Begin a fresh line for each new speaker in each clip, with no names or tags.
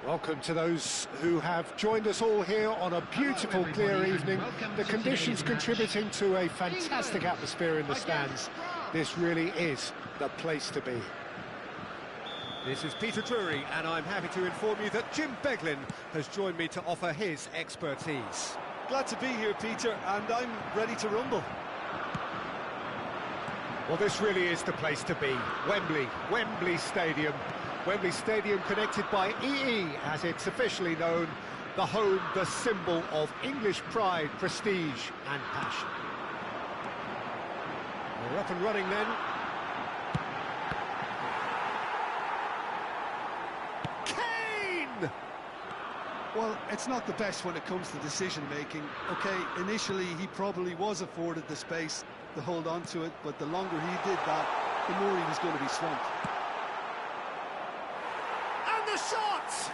Welcome to those who have joined us all here on a beautiful, clear evening. The conditions contributing to a fantastic atmosphere in the stands. This really is the place to be.
This is Peter Drury, and I'm happy to inform you that Jim Beglin has joined me to offer his expertise.
Glad to be here, Peter, and I'm ready to rumble.
Well, this really is the place to be. Wembley Stadium. Wembley Stadium connected by EE, as it's officially known, the home, the symbol of English pride, prestige and passion. We're up and running then. Kane!
Well, it's not the best when it comes to decision-making. OK, initially he probably was afforded the space to hold on to it, but the longer he did that, the more he was going to be swamped.
Shot!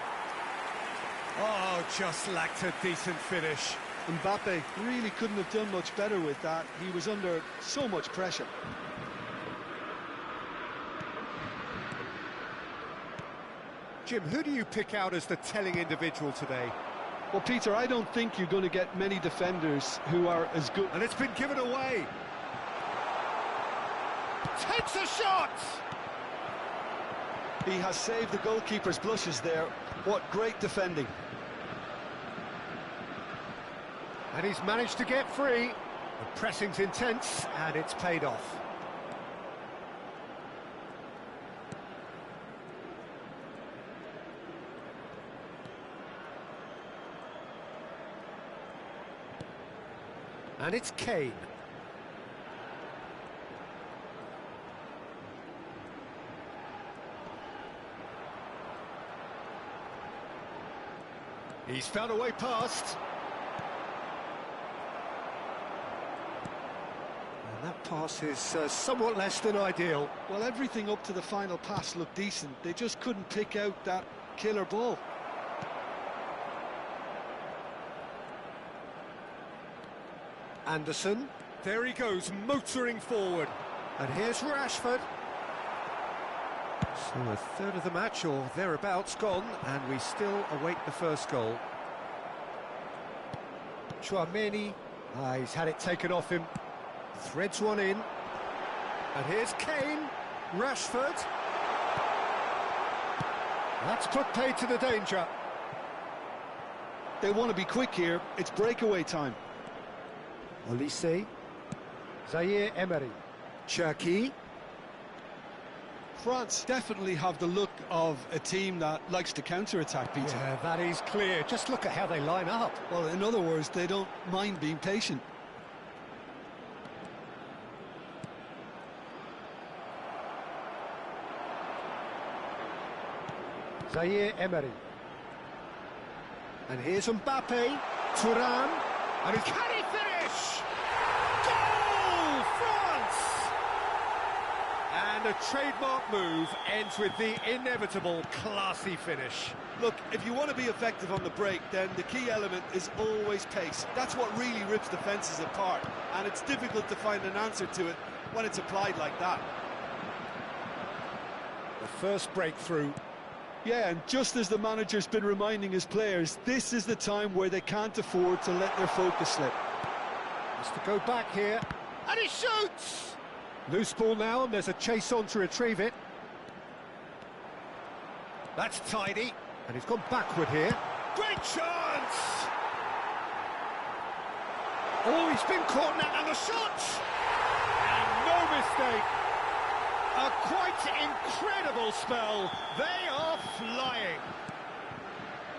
Oh, just lacked a decent finish.
Mbappe really couldn't have done much better with that. He was under so much pressure.
Jim, who do you pick out as the telling individual today?
Well, Peter, I don't think you're going to get many defenders who are as good.
And it's been given away. Takes a shot!
He has saved the goalkeeper's blushes there. What great defending.
And he's managed to get free. The pressing's intense, and it's paid off. And it's Kane. He's found a way past. And that pass is somewhat less than ideal.
Well, everything up to the final pass looked decent. They just couldn't pick out that killer ball.
Anderson. There he goes, motoring forward. And here's Rashford. So a third of the match, or thereabouts, gone, and we still await the first goal. Chouameni, he's had it taken off him. Threads one in. And here's Kane. Rashford. That's put paid to the danger.
They want to be quick here. It's breakaway time.
Olise, Zaire Emery, Cherki.
France definitely have the look of a team that likes to counter-attack, Peter.
Yeah, that is clear. Just look at how they line up.
Well, in other words, they don't mind being patient.
Zaire Emery. And here's Mbappe, Thuram, and can he finish? Goal, France!
And a trademark move ends with the inevitable classy finish.
Look, if you want to be effective on the break, then the key element is always pace. That's what really rips defences apart, and it's difficult to find an answer to it when it's applied like that.
The first breakthrough.
Yeah, and just as the manager's been reminding his players, this is the time where they can't afford to let their focus slip.
Has to go back here, and he shoots! Loose ball now, and there's a chase on to retrieve it. That's tidy, and he's gone backward here. Great chance! Oh, he's been caught now, and the shot! And no mistake. A quite incredible spell. They are flying.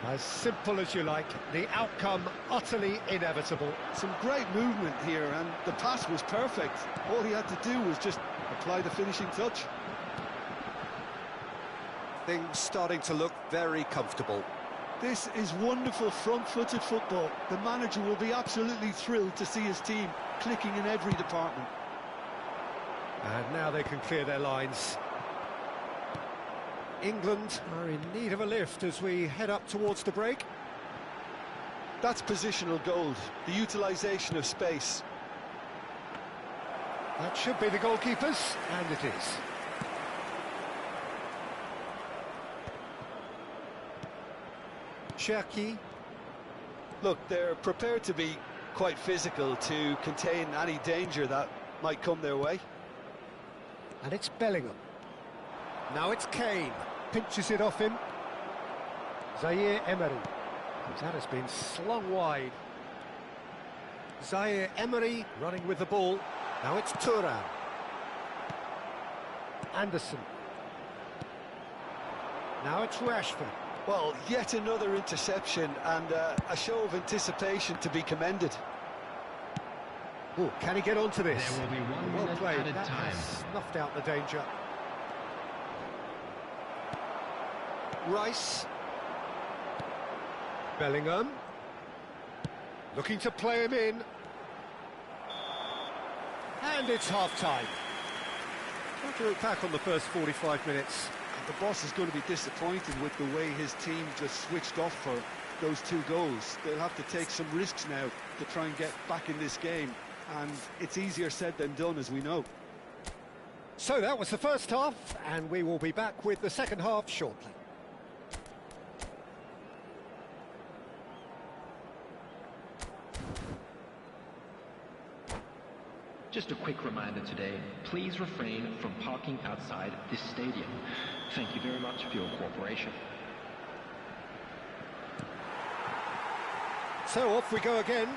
As simple as you like, the outcome utterly inevitable.
Some great movement here, and the pass was perfect. All he had to do was just apply the finishing touch.
Things starting to look very comfortable.
This is wonderful front-footed football. The manager will be absolutely thrilled to see his team clicking in every department.
And now they can clear their lines. England are in need of a lift as we head up towards the break.
That's positional gold, the utilisation of space.
That should be the goalkeepers, and it is. Cherki.
Look, they're prepared to be quite physical to contain any danger that might come their way.
And it's Bellingham. Now it's Kane. Pinches it off him. Zaire Emery. That has been slung wide. Zaire Emery running with the ball. Now it's Thuram. Anderson. Now it's Rashford.
Well, yet another interception and a show of anticipation to be commended.
Oh, can he get onto this?
There will be 1
Well
minute
played.
added
That
time.
has snuffed out the danger. Rice. Bellingham. Looking to play him in. And it's half-time.
Trying to look back on the first 45 minutes.
The boss is going to be disappointed with the way his team just switched off for those 2 goals. They'll have to take some risks now to try and get back in this game. And it's easier said than done, as we know.
So that was the first half, and we will be back with the second half shortly.
Just a quick reminder today, please refrain from parking outside this stadium. Thank you very much for your cooperation.
So off we go again.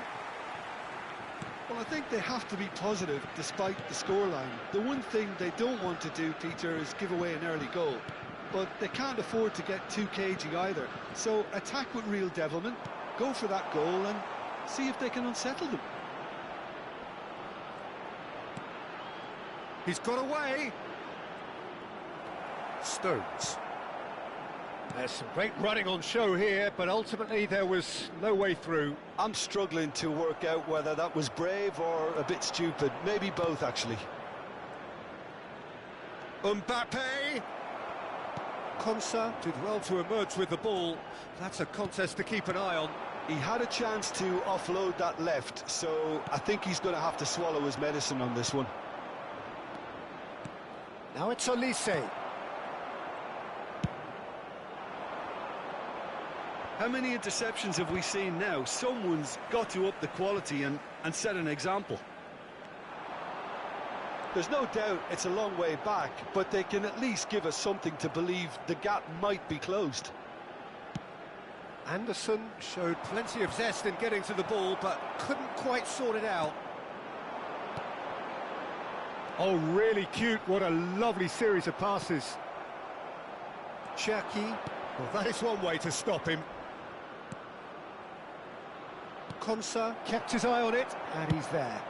Well, I think they have to be positive despite the scoreline. The one thing they don't want to do, Peter, is give away an early goal. But they can't afford to get too cagey either. So attack with real devilment, go for that goal and see if they can unsettle them.
He's got away. Stones. There's some great running on show here, but ultimately there was no way through.
I'm struggling to work out whether that was brave or a bit stupid. Maybe both, actually.
Mbappe. Konsa did well to emerge with the ball. That's a contest to keep an eye on.
He had a chance to offload that left, so I think he's going to have to swallow his medicine on this one.
Now it's Olise.
How many interceptions have we seen now? Someone's got to up the quality and set an example. There's no doubt it's a long way back, but they can at least give us something to believe the gap might be closed.
Anderson showed plenty of zest in getting to the ball, but couldn't quite sort it out.
Oh, really cute. What a lovely series of passes.
Cherki, well, that is one way to stop him. Konsa kept his eye on it, and he's there.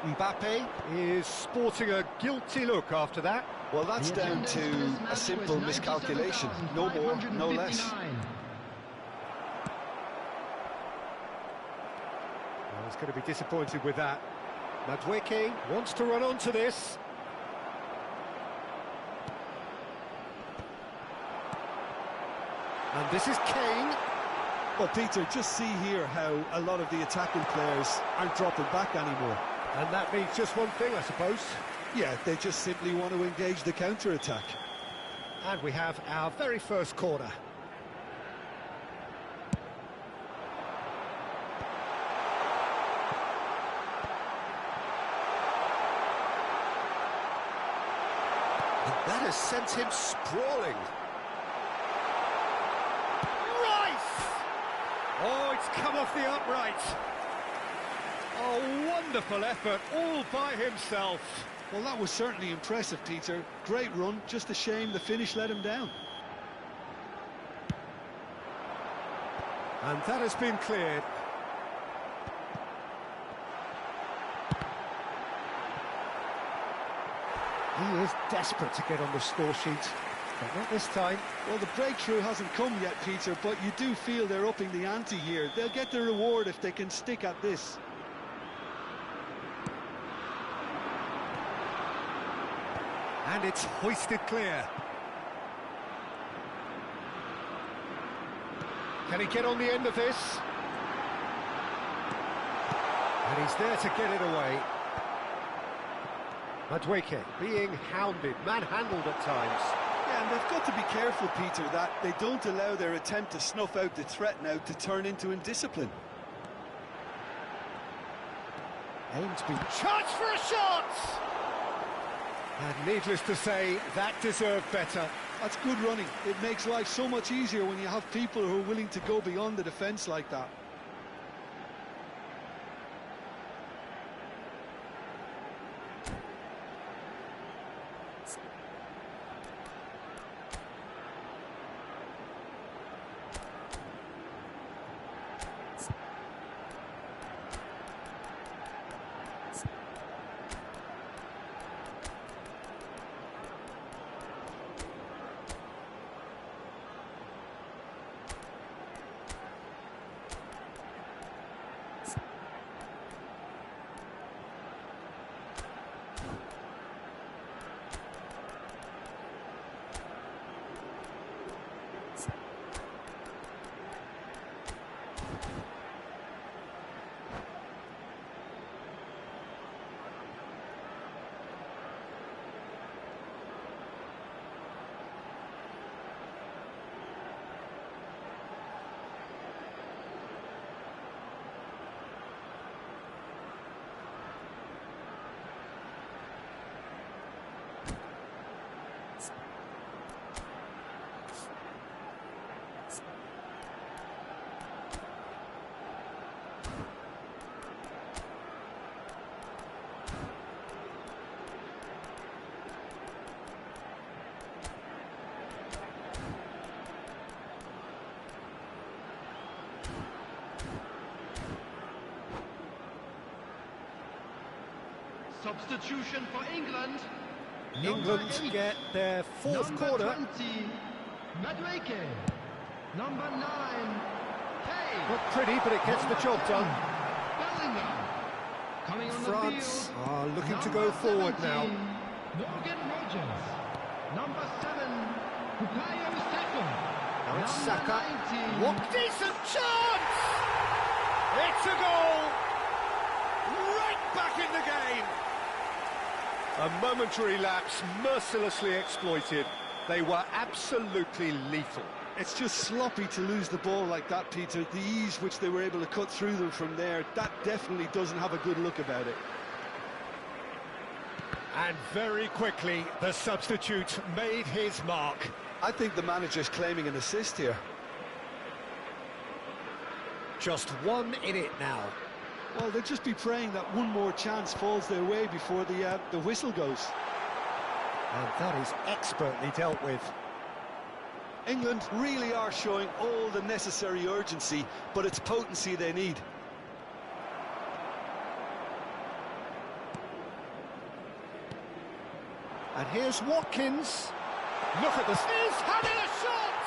Mbappe is sporting a guilty look after that.
Well, that's down to a simple miscalculation. No more, no less.
Well, he's going to be disappointed with that. Madueke wants to run onto this. And this is Kane.
Well, Peter, just see here how a lot of the attacking players aren't dropping back anymore.
And that means just one thing, I suppose.
Yeah, they just simply want to engage the counter-attack.
And we have our very first corner. And that has sent him sprawling. Oh, it's come off the upright. Oh, wonderful effort, all by himself.
Well, that was certainly impressive, Peter. Great run, just a shame the finish let him down.
And that has been cleared. He is desperate to get on the score sheet. But not this time.
Well, the breakthrough hasn't come yet, Peter, but you do feel they're upping the ante here. They'll get the reward if they can stick at this.
And it's hoisted clear. Can he get on the end of this? And he's there to get it away. Madueke being hounded, manhandled at times.
Yeah, and they've got to be careful, Peter, that they don't allow their attempt to snuff out the threat now to turn into indiscipline.
Aims being charged for a shot! And needless to say, that deserved better.
That's good running. It makes life so much easier when you have people who are willing to go beyond the defence like that.
Substitution for England.
England get their fourth corner.
20, Madueke. Number 9, Kane.
Not pretty, but it gets the job done.
Bellingham. Coming on
France
the field.
are looking to go forward
17,
now.
Morgan Rogers. Number 7, Bukayo Saka.
Now it's
Number
Saka.
19.
What decent chance! It's a goal! Right back in the game! A momentary lapse, mercilessly exploited. They were absolutely lethal.
It's just sloppy to lose the ball like that, Peter. The ease which they were able to cut through them from there, that definitely doesn't have a good look about it.
And very quickly, the substitute made his mark.
I think the manager's claiming an assist here.
Just 1 in it now.
Well, they'll just be praying that one more chance falls their way before the whistle goes.
And that is expertly dealt with.
England really are showing all the necessary urgency, but it's potency they need.
And here's Watkins. Look at this.
He's had in a shot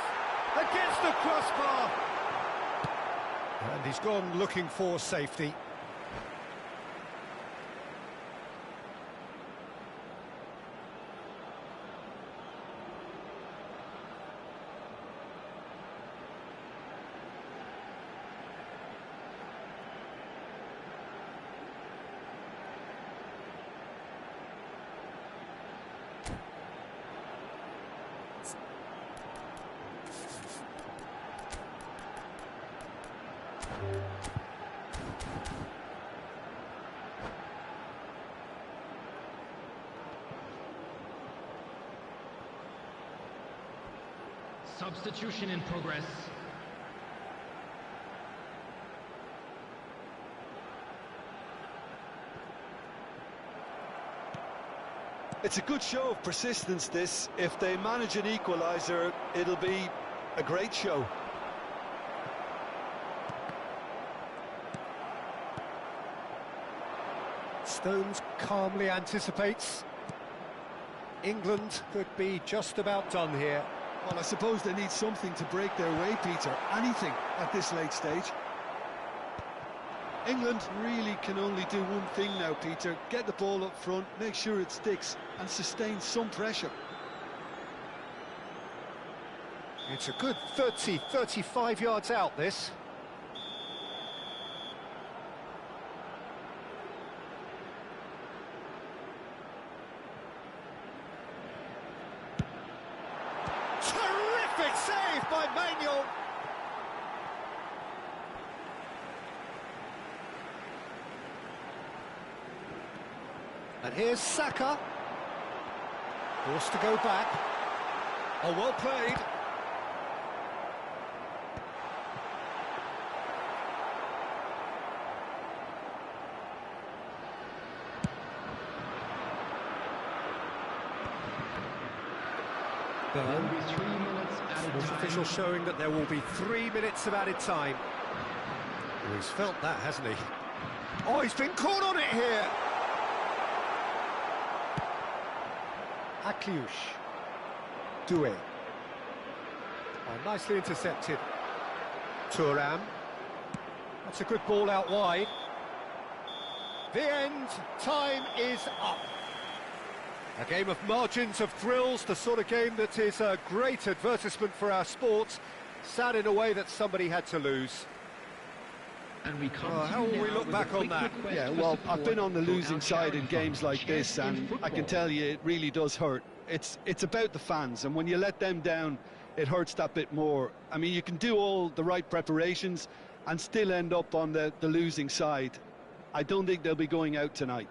against the crossbar.
And he's gone looking for safety.
Substitution in progress.
It's a good show of persistence, this. If they manage an equaliser, it'll be a great show.
Stones calmly anticipates. England could be just about done here.
Well, I suppose they need something to break their way, Peter. Anything at this late stage. England really can only do one thing now, Peter. Get the ball up front, make sure it sticks, and sustain some pressure.
It's a good 30, 35 yards out, this.
Terrific save by Manuel.
And here's Saka. Forced to go back.
Oh, well played.
There will be 3 minutes added
Sports
time.
official showing that there will be 3 minutes of added time. Well, he's felt that, hasn't he? Oh, he's been caught on it here. Akliush. Due. Oh, nicely intercepted. Thuram. That's a good ball out wide.
The end time is up.
A game of margins, of thrills, the sort of game that is a great advertisement for our sport. Sad in a way that somebody had to lose.
And we come
Oh,
to
how
you
will we
now
look
with a
back on
quick
that?
request
Yeah,
for
well,
support
I've been on the
for
losing
our
side in
charity
games
fund,
like this,
Chess in
and I
Football.
can tell you it really does hurt. It's about the fans, and when you let them down, it hurts that bit more. I mean, you can do all the right preparations and still end up on the losing side. I don't think they'll be going out tonight.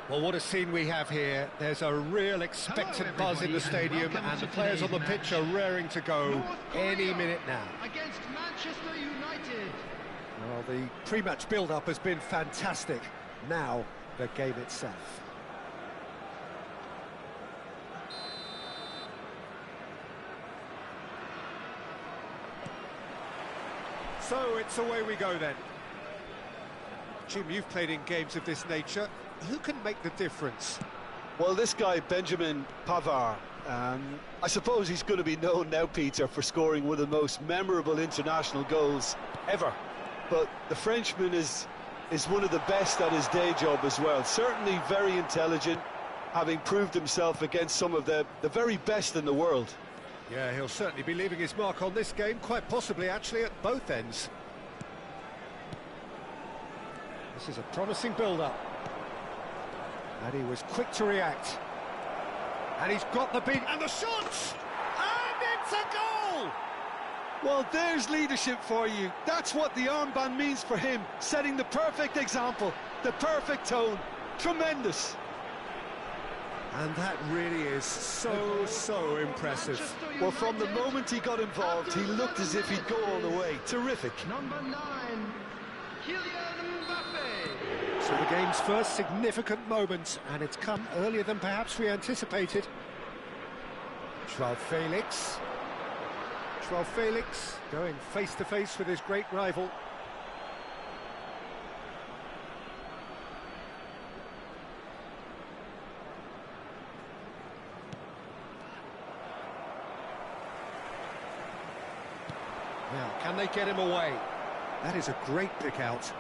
Well, what a scene we have here. There's a real expectant buzz in the stadium, and the players on the pitch are raring to go any minute now.
Against Manchester United.
Well, the pre-match build-up has been fantastic. Now, the game itself. So, it's away we go then. Jim, you've played in games of this nature. Who can make the difference?
Well, this guy, Benjamin Pavard, I suppose he's going to be known now, Peter, for scoring one of the most memorable international goals ever. But the Frenchman is one of the best at his day job as well. Certainly very intelligent, having proved himself against some of the very best in the world.
Yeah, he'll certainly be leaving his mark on this game, quite possibly actually at both ends. This is a promising build-up. And he was quick to react. And he's got the beat, and the shot! And it's a goal!
Well, there's leadership for you. That's what the armband means for him, setting the perfect example, the perfect tone. Tremendous.
And that really is so impressive.
Well, from the moment he got involved, he looked as if he'd go all the way. Terrific.
Number 9, Kylian Mbappe.
So the game's first significant moment, and it's come earlier than perhaps we anticipated. João Felix. João Felix going face-to-face with his great rival. Now, can they get him away? That is a great pick out.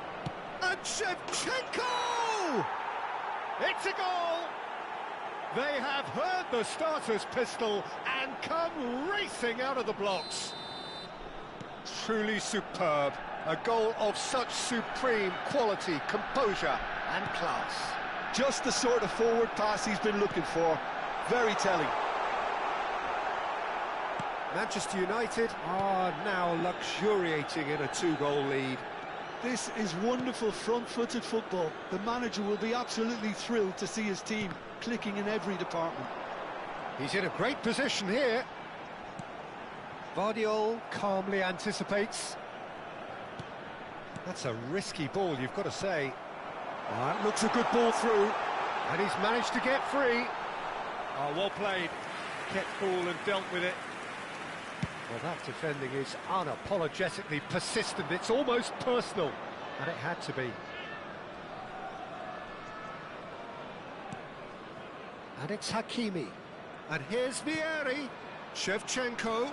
And Shevchenko! It's a goal! They have heard the starter's pistol and come racing out of the blocks. Truly superb. A goal of such supreme quality, composure and class.
Just the sort of forward pass he's been looking for. Very telling.
Manchester United are now luxuriating in a 2-goal lead.
This is wonderful front-footed football. The manager will be absolutely thrilled to see his team clicking in every department.
He's in a great position here. Vardiol calmly anticipates. That's a risky ball, you've got to say. That looks a good ball through. And he's managed to get free. Oh, well played. Kept ball and dealt with it. Well, that defending is unapologetically persistent. It's almost personal, and it had to be. And it's Hakimi. And here's Vieri. Shevchenko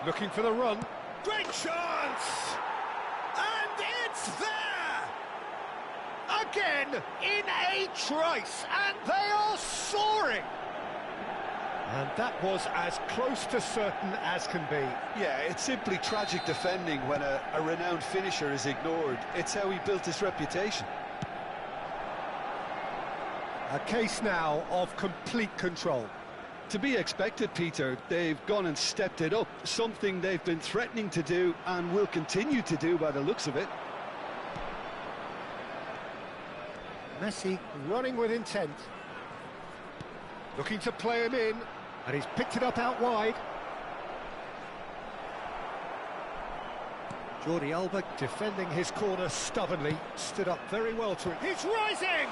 looking for the run. Great chance! And it's there! Again, in a trice, and they are soaring! And that was as close to certain as can be.
Yeah, it's simply tragic defending when a renowned finisher is ignored. It's how he built his reputation.
A case now of complete control.
To be expected, Peter. They've gone and stepped it up. Something they've been threatening to do and will continue to do by the looks of it.
Messi running with intent. Looking to play him in. And he's picked it up out wide. Jordi Alba defending his corner stubbornly. Stood up very well to it. He's rising!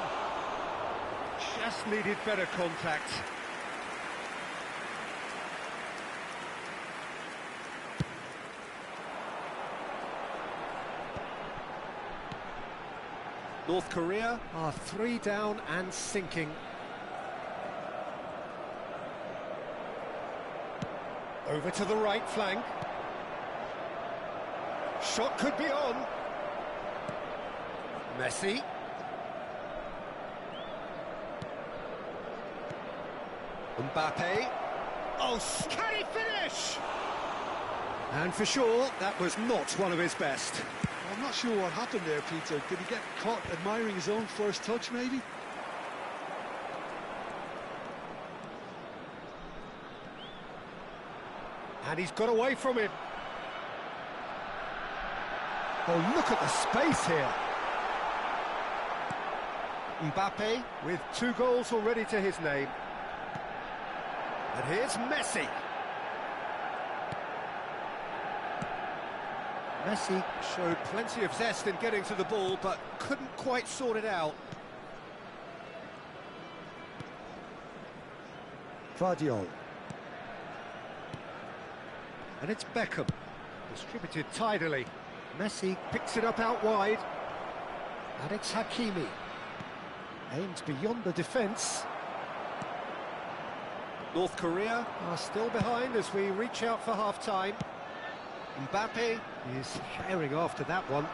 Just needed better contact. North Korea are 3 down and sinking. Over to the right flank. Shot could be on. Messi. Mbappe. Oh, can he finish? And for sure, that was not one of his best.
I'm not sure what happened there, Peter. Did he get caught admiring his own first touch, maybe?
And he's got away from him. Oh, look at the space here. Mbappe with 2 goals already to his name. And here's Messi. Messi showed plenty of zest in getting to the ball, but couldn't quite sort it out. Vardiol. And it's Beckham. Distributed tidily. Messi picks it up out wide. And it's Hakimi. Aimed beyond the defence. North Korea are still behind as we reach out for half-time. Mbappe is firing after that one.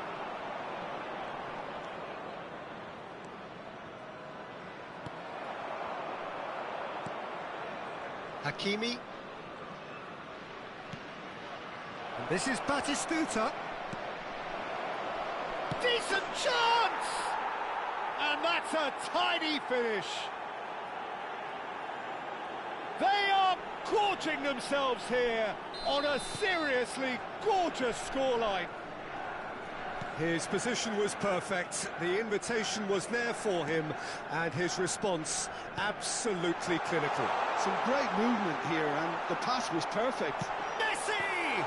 Hakimi. And this is Batistuta. Decent chance! And that's a tidy finish. They are gorging themselves here on a seriously gorgeous scoreline. His position was perfect, the invitation was there for him, and his response absolutely clinical.
Some great movement here, and the pass was perfect.
Messi!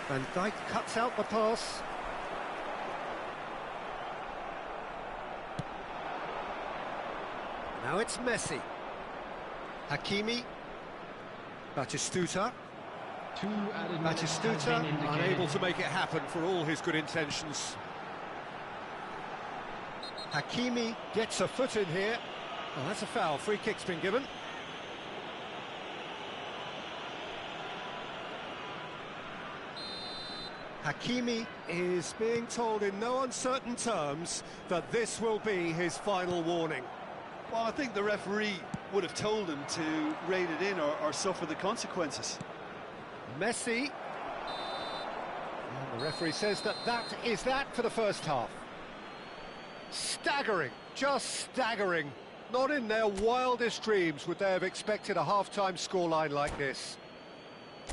Van Dijk cuts out the pass. Now it's Messi. Hakimi. Batistuta. Batistuta unable to make it happen for all his good intentions. Hakimi gets a foot in here. Oh, that's a foul. Free kick's been given. Hakimi is being told in no uncertain terms that this will be his final warning.
Well, I think the referee would have told him to rein it in or suffer the consequences.
Messi. And the referee says that is that for the first half. Staggering, just staggering. Not in their wildest dreams would they have expected a half-time scoreline like this.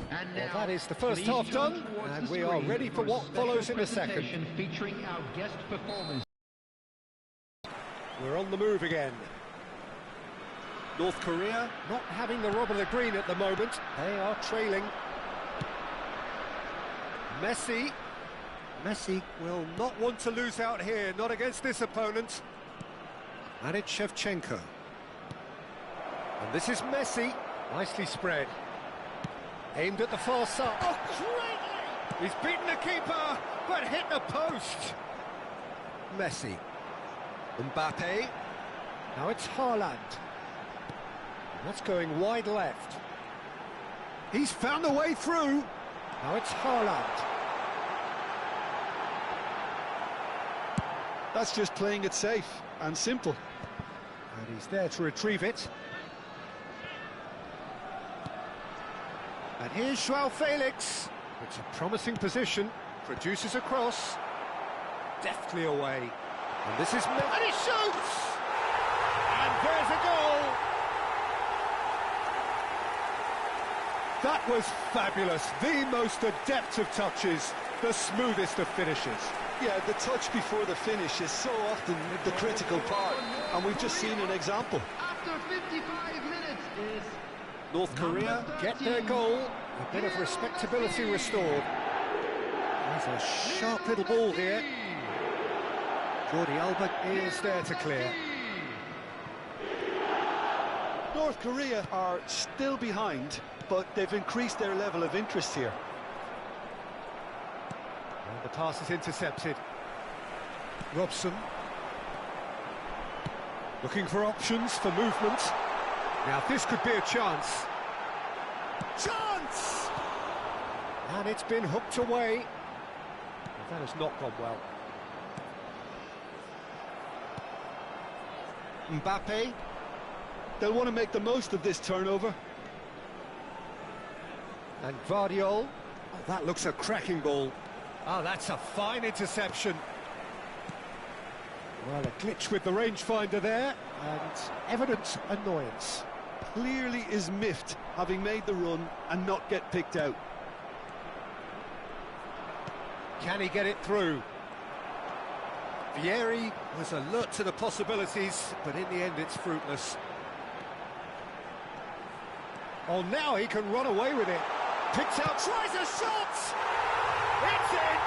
And
Well,
now,
that is the first
please
half
join
done,
towards
and
the
we are
screen
ready for what
special
follows in a second.
presentation featuring our guest performers.
We're on the move again. North Korea not having the rub of the green at the moment. They are trailing. Messi. Messi will not want to lose out here, not against this opponent. And it's Shevchenko. And this is Messi. Nicely spread. Aimed at the far side. Oh, greatly! He's beaten the keeper, but hit the post. Messi. Mbappe. Now it's Haaland. That's going wide left. He's found a way through. Now it's Haaland.
That's just playing it safe and simple.
And he's there to retrieve it. And here's Joao Felix. It's a promising position. Produces a cross. Deftly away. And this is... And he shoots! And there's a goal! That was fabulous. The most adept of touches. The smoothest of finishes.
Yeah, the touch before the finish is so often the critical part, and we've just seen an example.
After 55 minutes is
North Korea get their goal. A bit of respectability restored. There's a sharp little ball here. Jordi Alba is there to clear.
North Korea are still behind, but they've increased their level of interest here.
And the pass is intercepted. Robson. Looking for options for movement. Now this could be a chance. Chance! And it's been hooked away. Well, that has not gone well. Mbappe.
They'll want to make the most of this turnover.
And Vardiol. Oh, that looks a cracking ball. Oh, that's a fine interception. Well, a glitch with the rangefinder there, and evident annoyance.
Clearly is miffed, having made the run and not get picked out.
Can he get it through? Vieri was alert to the possibilities, but in the end it's fruitless. Oh, now he can run away with it. Picks out, tries a shot! It's in!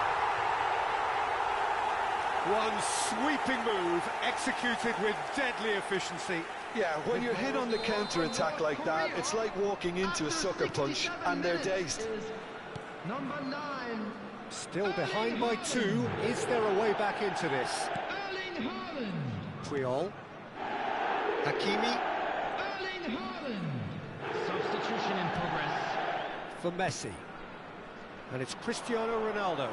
One sweeping move, executed with deadly efficiency.
Yeah, when you're hit on the counter-attack like that, it's like walking into a sucker punch, and they're dazed.
Number 9.
Still behind by 2. Is there a way back into this?
Erling Haaland.
Triol. Hakimi.
Erling Haaland.
Substitution in progress.
For Messi. And it's Cristiano Ronaldo.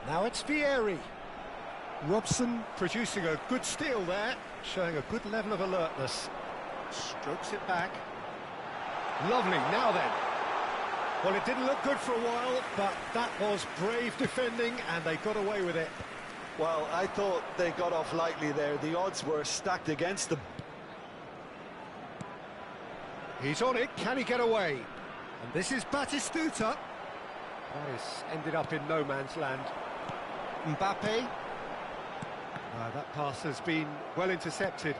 Now it's Vieri. Robson producing a good steal there, showing a good level of alertness. Strokes it back. Lovely, now then. Well, it didn't look good for a while, but that was brave defending, and they got away with it.
Well, I thought they got off lightly there. The odds were stacked against them.
He's on it, can he get away? And this is Batistuta. That has ended up in no man's land. Mbappe. That pass has been well intercepted.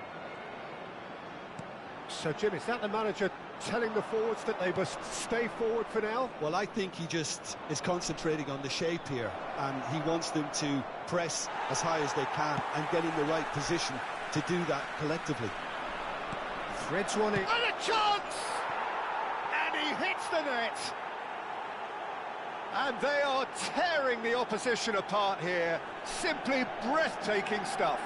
So, Jim, is that the manager telling the forwards that they must stay forward for now?
Well, I think he just is concentrating on the shape here, and he wants them to press as high as they can and get in the right position to do that collectively.
Fred's running. And a chance! And he hits the net! And they are tearing the opposition apart here. Simply breathtaking stuff.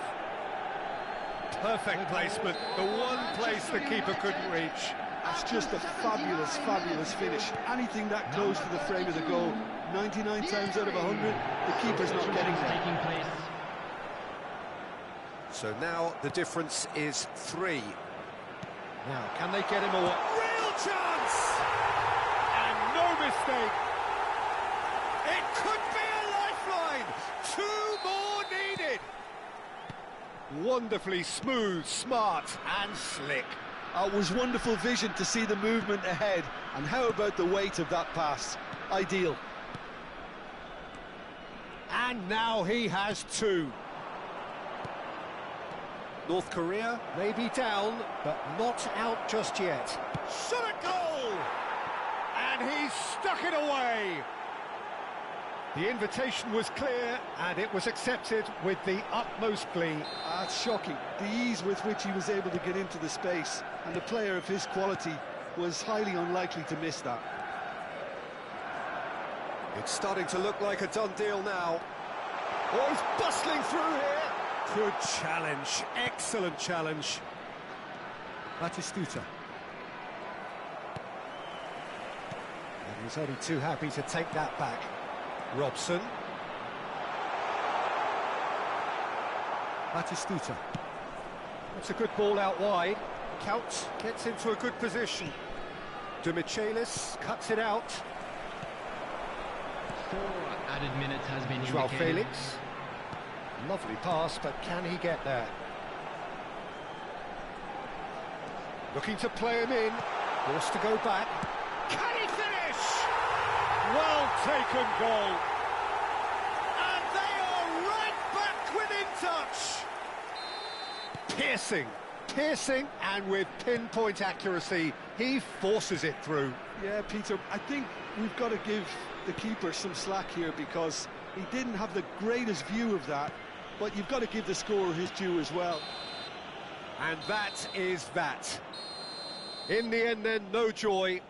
Perfect placement, the one place the keeper couldn't reach.
That's just a fabulous, fabulous finish. Anything that close to the frame of the goal, 99 times out of 100, the keeper's not getting there.
So now the difference is 3. Now, can they get him away? Real chance! And no mistake. It could be a lifeline. 2 more needed. Wonderfully smooth, smart and slick.
It was wonderful vision to see the movement ahead. And how about the weight of that pass? Ideal.
And now he has 2. North Korea may be down, but not out just yet. Shot a goal! And he's stuck it away. The invitation was clear, and it was accepted with the utmost glee.
That's shocking. The ease with which he was able to get into the space, and a player of his quality was highly unlikely to miss that.
It's starting to look like a done deal now. Oh, he's bustling through here. Good challenge, excellent challenge. Batistuta. And he's only too happy to take that back. Robson. Batistuta. That's a good ball out wide. Count gets into a good position. De Michelis cuts it out.
4 added minutes has been
Joao
indicated.
Felix. Lovely pass, but can he get there? Looking to play him in. Forced to go back. Can he finish? Well taken goal. And they are right back within touch. Piercing, and with pinpoint accuracy, he forces it through.
Yeah, Peter, I think we've got to give the keeper some slack here because he didn't have the greatest view of that, but you've got to give the scorer his due as well.
And that is that. In the end then, no joy.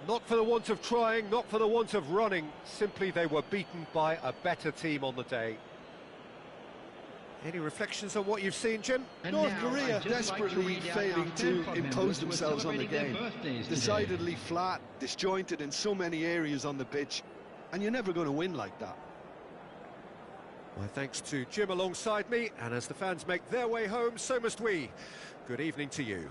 Not for the want of trying, not for the want of running. Simply they were beaten by a better team on the day. Any reflections on what you've seen, Jim?
And
North
now,
Korea
I'd just like to
desperately
read out
failing
our
to
club
impose
members who are
themselves on the
celebrating
game.
their birthdays today.
Decidedly flat, disjointed in so many areas on the pitch, and you're never going to win like that.
My thanks to Jim alongside me, and as the fans make their way home, so must we. Good evening to you.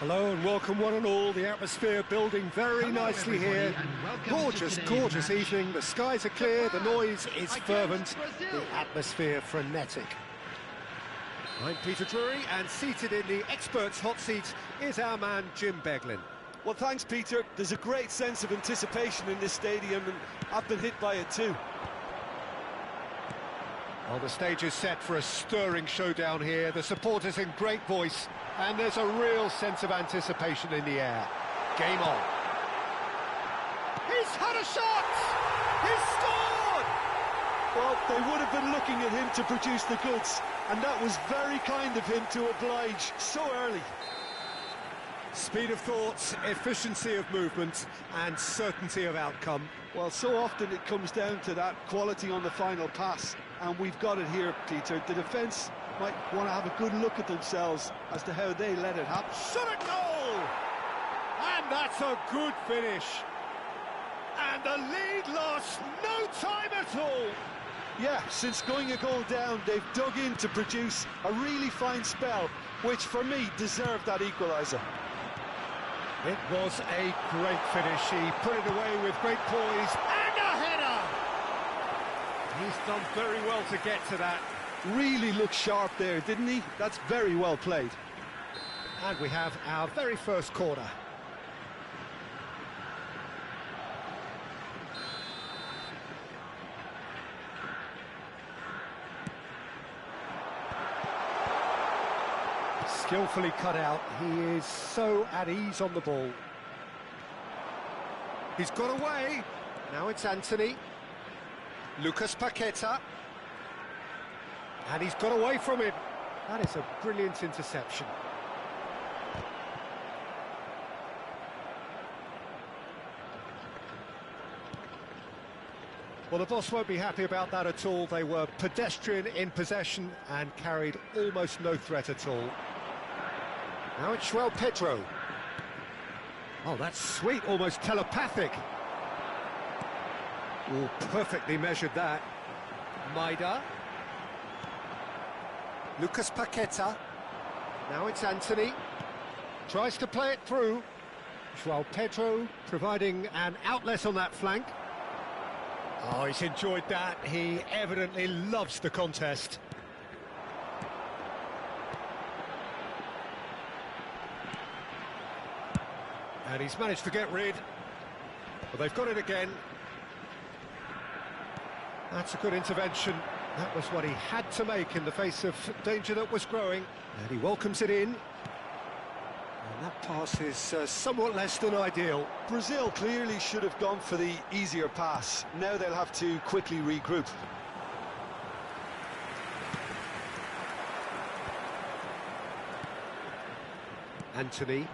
Hello and welcome one and all. The atmosphere building very nicely here. Gorgeous, gorgeous evening. The skies are clear, the noise is fervent, the atmosphere frenetic. I'm Peter Drury, and seated in the experts' hot seat is our man Jim Beglin.
Well, thanks, Peter. There's a great sense of anticipation in this stadium, and I've been hit by it too.
Well, the stage is set for a stirring showdown here. The supporters in great voice, and there's a real sense of anticipation in the air. Game on.
He's had a shot! He's scored!
Well, they would have been looking at him to produce the goods, and that was very kind of him to oblige so early.
Speed of thought, efficiency of movement, and certainty of outcome.
Well, so often it comes down to that quality on the final pass, and we've got it here, Peter. The defence might want to have a good look at themselves as to how they let it happen.
Shot at goal! And that's a good finish. And the lead lost no time at all.
Yeah, since going a goal down, they've dug in to produce a really fine spell, which for me deserved that equaliser.
It was a great finish. He put it away with great poise and a header. He's done very well to get to that.
Really looked sharp there, didn't he? That's very well played.
And we have our very first corner. Skillfully cut out. He is so at ease on the ball.
He's got away.
Now it's Anthony. Lucas Paqueta. And he's got away from him. That is a brilliant interception. Well, the boss won't be happy about that at all. They were pedestrian in possession and carried almost no threat at all. Now it's João Pedro. Oh, that's sweet, almost telepathic. Oh, perfectly measured that. Maida. Lucas Paqueta. Now it's Anthony. Tries to play it through. João Pedro providing an outlet on that flank. Oh, he's enjoyed that. He evidently loves the contest. And he's managed to get rid. But they've got it again. That's a good intervention. That was what he had to make in the face of danger that was growing. And he welcomes it in. And that pass is somewhat less than ideal.
Brazil clearly should have gone for the easier pass. Now they'll have to quickly regroup.
Anthony.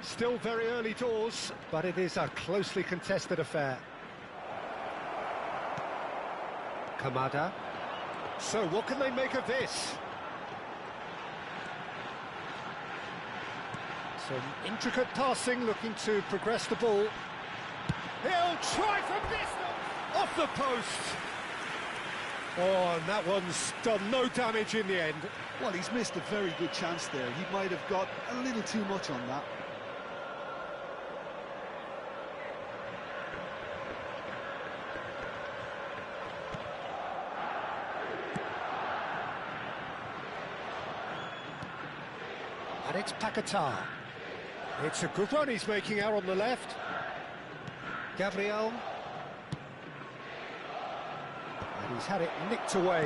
Still very early doors, but it is a closely contested affair. Kamada. So what can they make of this? Some intricate passing, looking to progress the ball.
He'll try from distance. Off the post.
Oh, and that one's done no damage in the end.
Well, he's missed a very good chance there. He might have got a little too much on that.
And it's Paqueta. It's a good run he's making out on the left. Gabriel. And he's had it nicked away.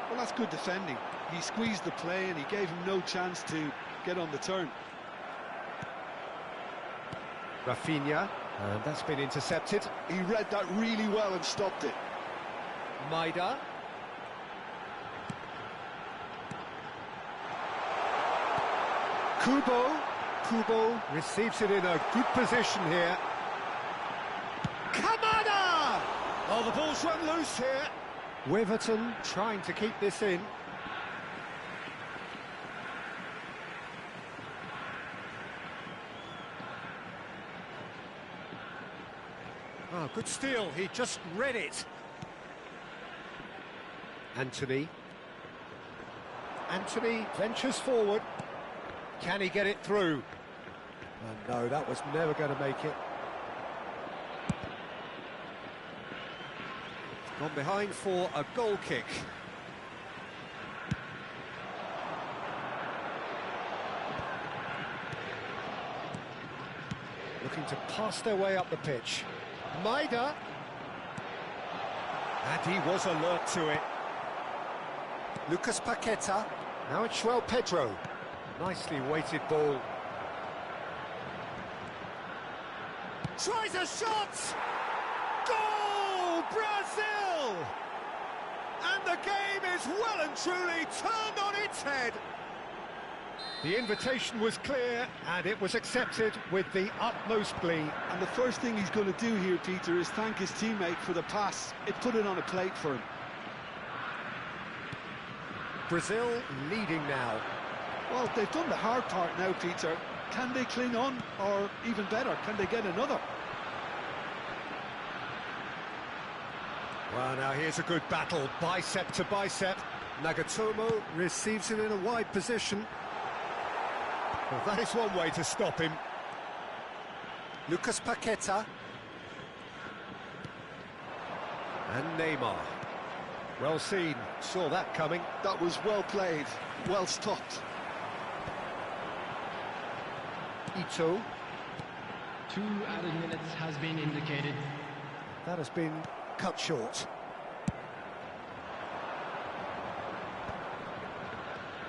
Well, that's good defending. He squeezed the play and he gave him no chance to get on the turn.
Rafinha. And that's been intercepted.
He read that really well and stopped it.
Maida. Kubo receives it in a good position here.
Kamada! Oh, the ball's run loose here.
Weverton trying to keep this in. Oh, good steal. He just read it. Anthony ventures forward. Can he get it through? Oh, no, that was never going to make it. Gone behind for a goal kick. Looking to pass their way up the pitch. Maida. And he was alert to it. Lucas Paqueta. Now it's João Pedro. Nicely weighted ball.
Tries a shot! Goal! Brazil! And the game is well and truly turned on its head.
The invitation was clear, and it was accepted with the utmost glee.
And the first thing he's going to do here, Peter, is thank his teammate for the pass. It put it on a plate for him.
Brazil leading now.
Well, they've done the hard part now, Peter. Can they cling on, or even better, can they get another?
Well, now here's a good battle, bicep to bicep. Nagatomo receives it in a wide position. Well, that is one way to stop him. Lucas Paqueta. And Neymar. Well seen, saw that coming.
That was well played, well stopped.
Ito.
2 added minutes has been indicated.
That has been cut short.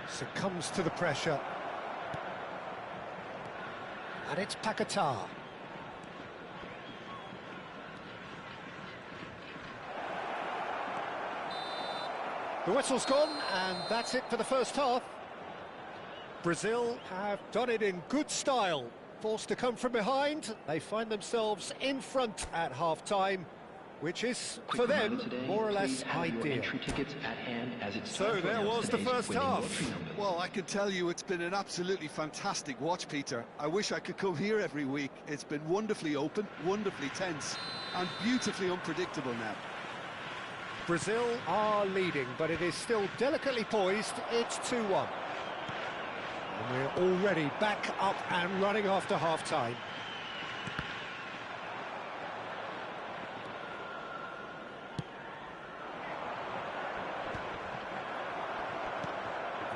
Succumbs to the pressure. And it's Paqueta. The whistle's gone, and that's it for the first half. Brazil have done it in good style. Forced to come from behind, they find themselves in front at half-time, which is, for them, more or less ideal. So there was the first half.
Well, I can tell you it's been an absolutely fantastic watch, Peter. I wish I could come here every week. It's been wonderfully open, wonderfully tense, and beautifully unpredictable now.
Brazil are leading, but it is still delicately poised. It's 2-1. And we're already back up and running after half-time.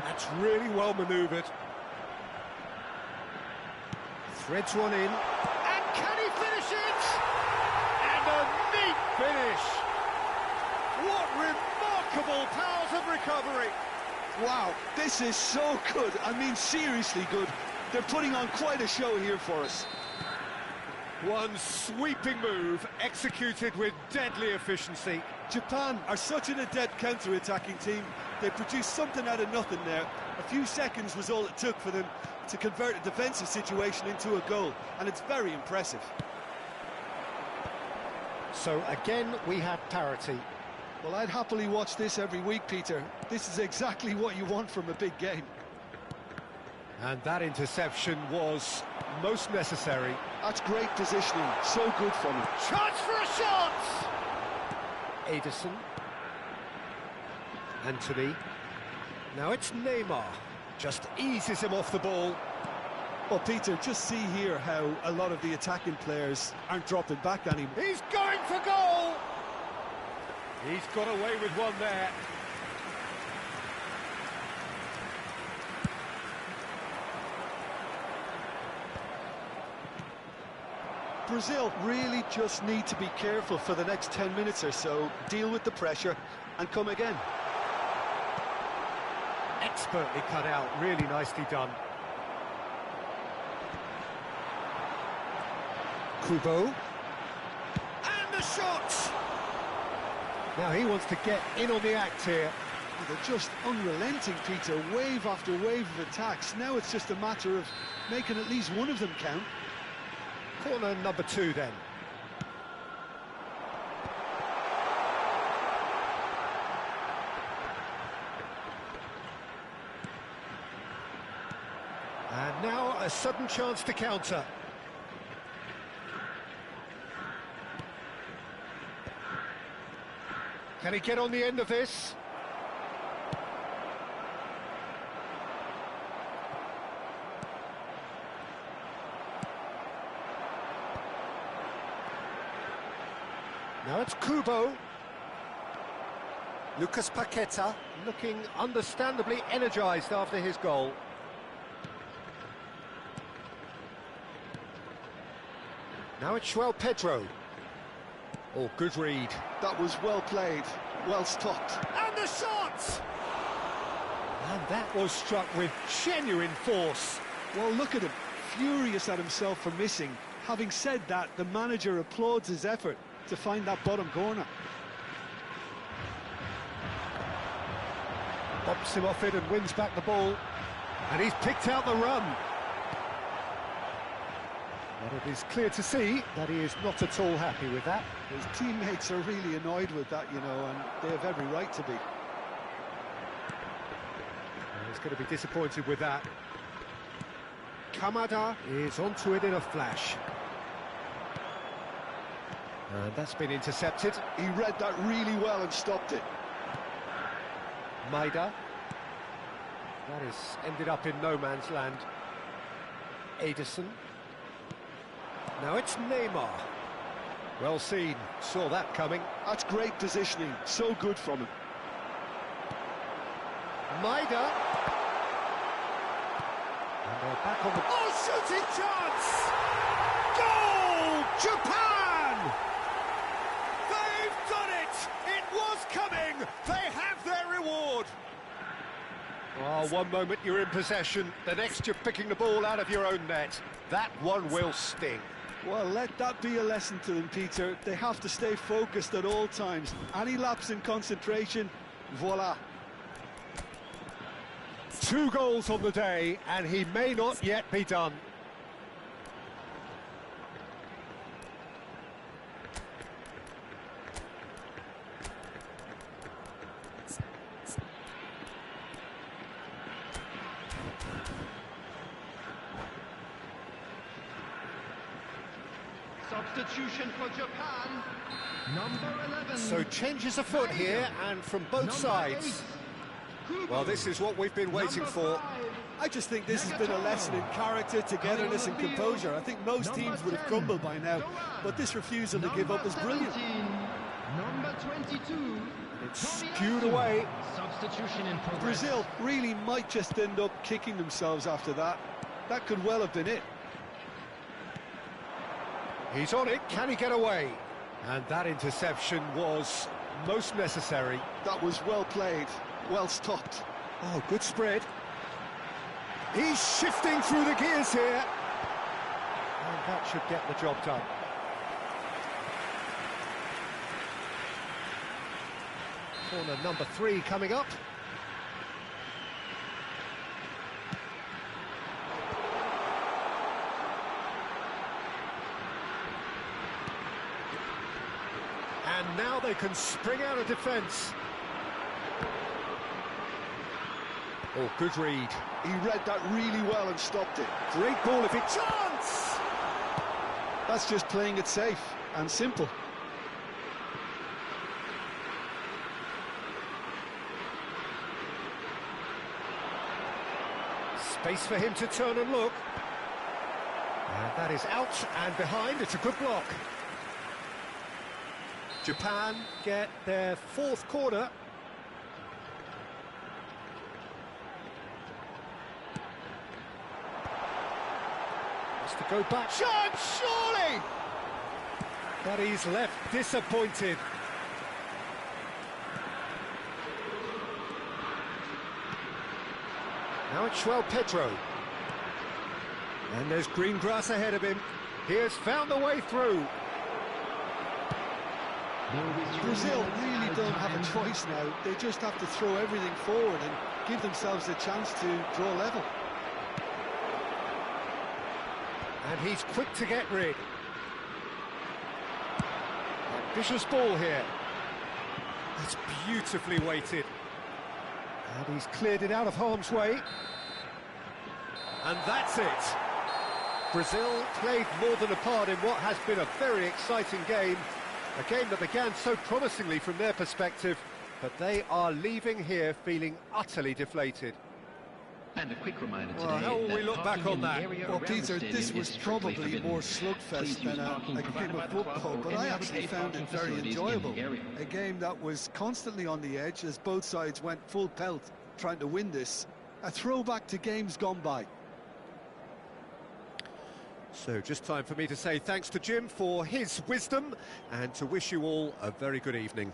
That's really well manoeuvred. Threads one in. And can he finish it? And a neat finish. What remarkable powers of recovery.
Wow, this is so good. I mean, seriously good. They're putting on quite a show here for us.
One sweeping move, executed with deadly efficiency.
Japan are such an adept counter-attacking team. They produced something out of nothing there. A few seconds was all it took for them to convert a defensive situation into a goal, and it's very impressive.
So again, we have parity.
Well, I'd happily watch this every week, Peter. This is exactly what you want from a big game.
And that interception was most necessary.
That's great positioning, so good from him.
Chance for a shot! Ederson. Anthony. Now it's Neymar. Just eases him off the ball.
Well, Peter, just see here how a lot of the attacking players aren't dropping back anymore.
He's going for goal! He's got away with one there.
Brazil really just need to be careful for the next 10 minutes or so, deal with the pressure and come again.
Expertly cut out, really nicely done. Kubo. And the shot! Now he wants to get in on the act here.
Well, they're just unrelenting, Peter, wave after wave of attacks. Now it's just a matter of making at least one of them count.
Corner number 2 then. And now a sudden chance to counter. Can he get on the end of this? Now it's Kubo. Lucas Paqueta looking understandably energised after his goal. Now it's João Pedro. Oh, good read.
That was well played, well stopped.
And the shot! And that was struck with genuine force.
Well, look at him, furious at himself for missing. Having said that, the manager applauds his effort to find that bottom corner.
Bumps him off it and wins back the ball. And he's picked out the run. But it is clear to see that he is not at all happy with that.
His teammates are really annoyed with that, you know, and they have every right to be.
He's going to be disappointed with that. Kamada is onto it in a flash. And that's been intercepted.
He read that really well and stopped it.
Maida. That has ended up in no man's land. Ederson. Now it's Neymar. Well seen, saw that coming.
That's great positioning, so good from him.
Maida. And they're back on the... Oh, shooting chance! Goal! Japan! They've done it! It was coming! They have their reward! Oh, one moment you're in possession, the next you're picking the ball out of your own net. That one will sting.
Well, let that be a lesson to them, Peter. They have to stay focused at all times. Any lapse in concentration, voila.
2 goals on the day, and he may not yet be done.
Substitution for Japan. Number 11.
So changes afoot here, and from both sides. Well, this is what we've been waiting for.
I just think this has been a lesson in character, togetherness and composure. I think most teams would have crumbled by now, but this refusal to give up is brilliant.
Number 22.
It's skewed away.
Substitution in progress.
Brazil really might just end up kicking themselves after that. That could well have been it.
He's on it, can he get away? And that interception was most necessary.
That was well played, well stopped.
Oh, good spread. He's shifting through the gears here. And that should get the job done. Corner number 3 coming up. And now they can spring out of defence. Oh, good read.
He read that really well and stopped it.
Great ball if it... Chance!
That's just playing it safe and simple.
Space for him to turn and look. And that is out and behind. It's a good block. Japan get their 4th corner. Has to go back. Chance, surely! But he's left disappointed. Now it's João Pedro. And there's green grass ahead of him. He has found the way through.
Brazil really don't have a choice now. They just have to throw everything forward and give themselves a chance to draw level.
And he's quick to get rid. Vicious ball here. That's beautifully weighted. And he's cleared it out of harm's way. And that's it. Brazil played more than a part in what has been a very exciting game. A game that began so promisingly from their perspective, but they are leaving here feeling utterly deflated.
And a quick reminder today.
Well, how will we look back on that?
Well, Peter, this was probably more slugfest than a game of football, but I actually found it very enjoyable. A game that was constantly on the edge as both sides went full pelt trying to win this. A throwback to games gone by.
So just time for me to say thanks to Jim for his wisdom and to wish you all a very good evening.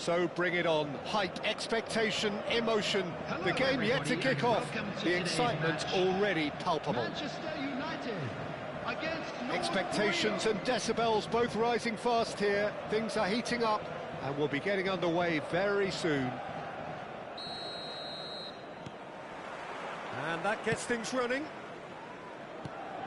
So bring it on. Hype, expectation, emotion. The game yet to kick off. The excitement already palpable.
Manchester United against
Expectations and decibels both rising fast here. Things are heating up and we'll be getting underway very soon. And that gets things running.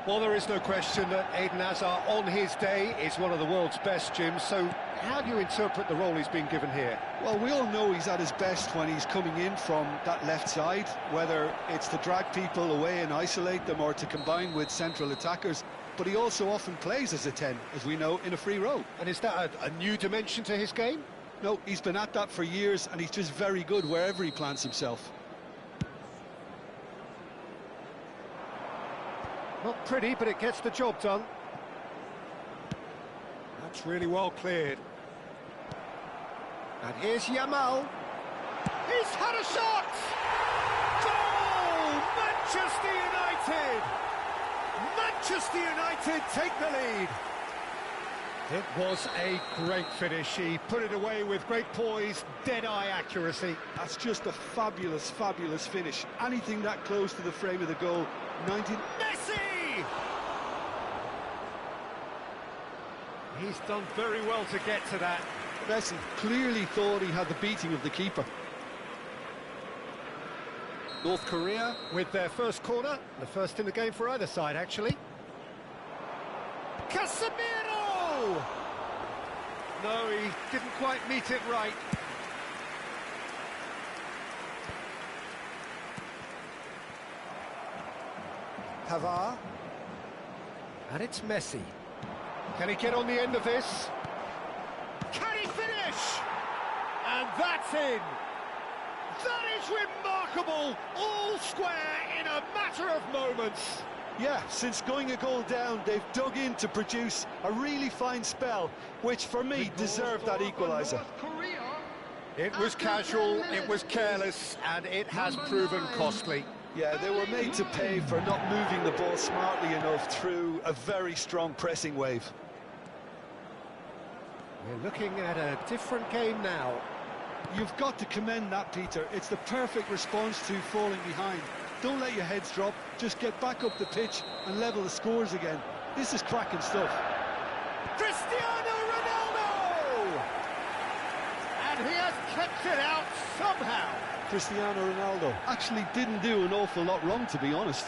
Well, there is no question that Eden Hazard on his day is one of the world's best, Jim. So how do you interpret the role he's been given here?
Well, we all know he's at his best when he's coming in from that left side, whether it's to drag people away and isolate them or to combine with central attackers. But he also often plays as a 10, as we know, in a free role.
And is that a new dimension to his game?
No, he's been at that for years and he's just very good wherever he plants himself.
Not pretty, but it gets the job done. That's really well cleared. And here's Yamal. He's had a shot! Goal! Manchester United! Manchester United take the lead. It was a great finish. He put it away with great poise, dead-eye accuracy.
That's just a fabulous, fabulous finish. Anything that close to the frame of the goal.
Messi! He's done very well to get to that.
Messi clearly thought he had the beating of the keeper.
North Korea with their first corner, the first in the game for either side, actually. Casemiro! No, he didn't quite meet it right. Pavard. And it's Messi. Can he get on the end of this? Can he finish? And that's in. That is remarkable. All square in a matter of moments.
Yeah, since going a goal down, they've dug in to produce a really fine spell, which for me deserved that equaliser.
It was casual, it was careless, and it has proven costly.
Yeah, they were made to pay for not moving the ball smartly enough through a very strong pressing wave.
We're looking at a different game now.
You've got to commend that, Peter. It's the perfect response to falling behind. Don't let your heads drop, just get back up the pitch and level the scores again. This is cracking stuff.
Cristiano Ronaldo! And he has kept it out somehow.
Cristiano Ronaldo actually didn't do an awful lot wrong, to be honest.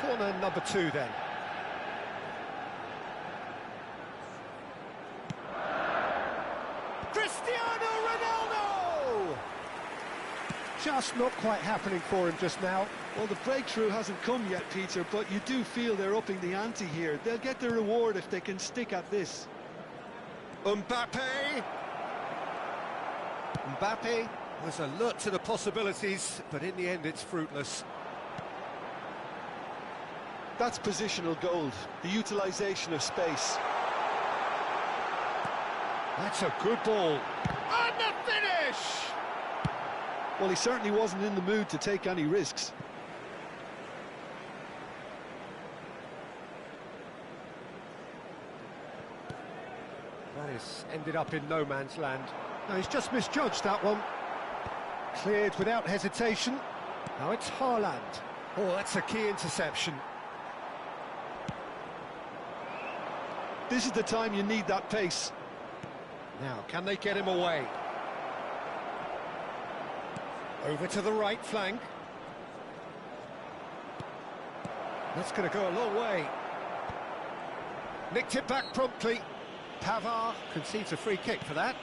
Corner number 2 then.
Cristiano Ronaldo!
Just not quite happening for him just now.
Well, the breakthrough hasn't come yet, Peter, but you do feel they're upping the ante here. They'll get their reward if they can stick at this.
Mbappe!
Mbappe was alert to the possibilities, but in the end it's fruitless.
That's positional gold, the utilisation of space.
That's a good ball.
And the finish!
Well, he certainly wasn't in the mood to take any risks.
That is ended up in no man's land. No, he's just misjudged that one. Cleared without hesitation. Now it's Haaland. Oh, that's a key interception.
This is the time you need that pace.
Now, can they get him away? Over to the right flank. That's going to go a long way. Nicked it back promptly. Pavard concedes a free kick for that.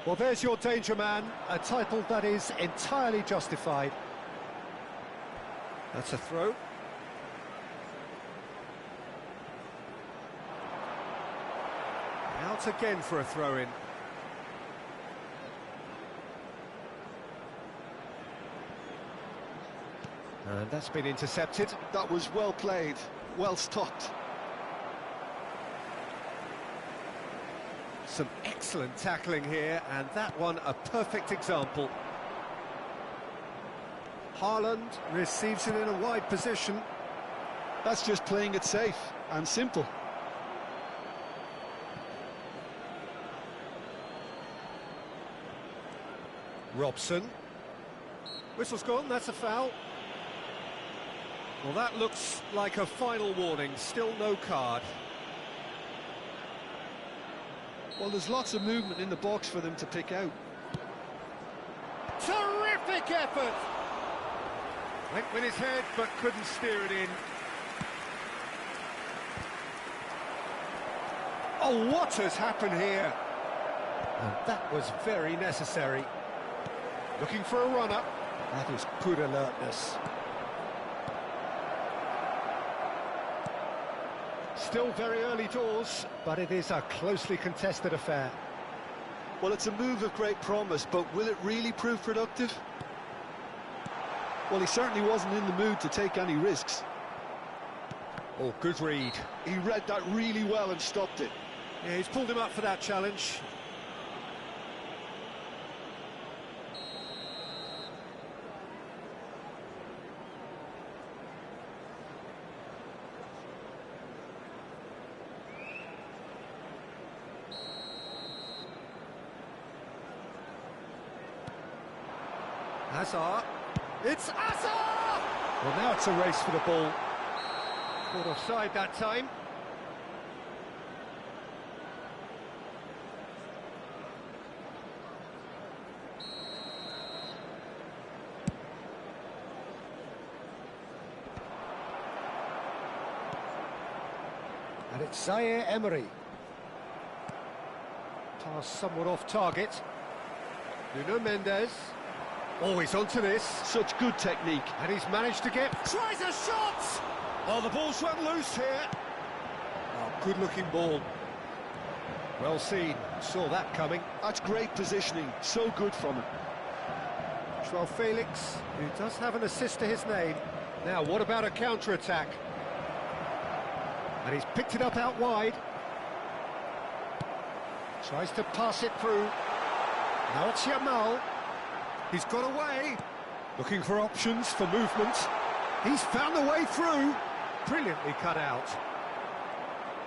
Well, there's your danger man, a title that is entirely justified. That's a throw. Out again for a throw-in. And that's been intercepted.
That was well played, well stopped.
Some excellent tackling here, and that one a perfect example. Haaland receives it in a wide position.
That's just playing it safe and simple.
Robson. Whistle's gone, that's a foul. Well, that looks like a final warning, still no card.
Well, there's lots of movement in the box for them to pick out.
Terrific effort!
Went with his head, but couldn't steer it in. Oh, what has happened here? And that was very necessary. Looking for a runner. That is good alertness. Still very early doors, but it is a closely contested affair.
Well, it's a move of great promise, but will it really prove productive? Well, he certainly wasn't in the mood to take any risks.
Oh, good read.
He read that really well and stopped it.
Yeah, he's pulled him up for that challenge. Hazard. It's Hazard! Well, now it's a race for the ball. Caught offside that time. And it's Zaire Emery. Pass somewhat off target. Nuno Mendes. Oh, he's onto this.
Such good technique.
And he's managed to get... Tries a shot! Oh, the ball's run loose here. Oh, good-looking ball. Well seen. Saw that coming.
That's great positioning. So good from him.
Joao Felix, who does have an assist to his name. Now, what about a counter-attack? And he's picked it up out wide. Tries to pass it through. Now it's Yamal. He's got away. Looking for options for movement. He's found the way through. Brilliantly cut out.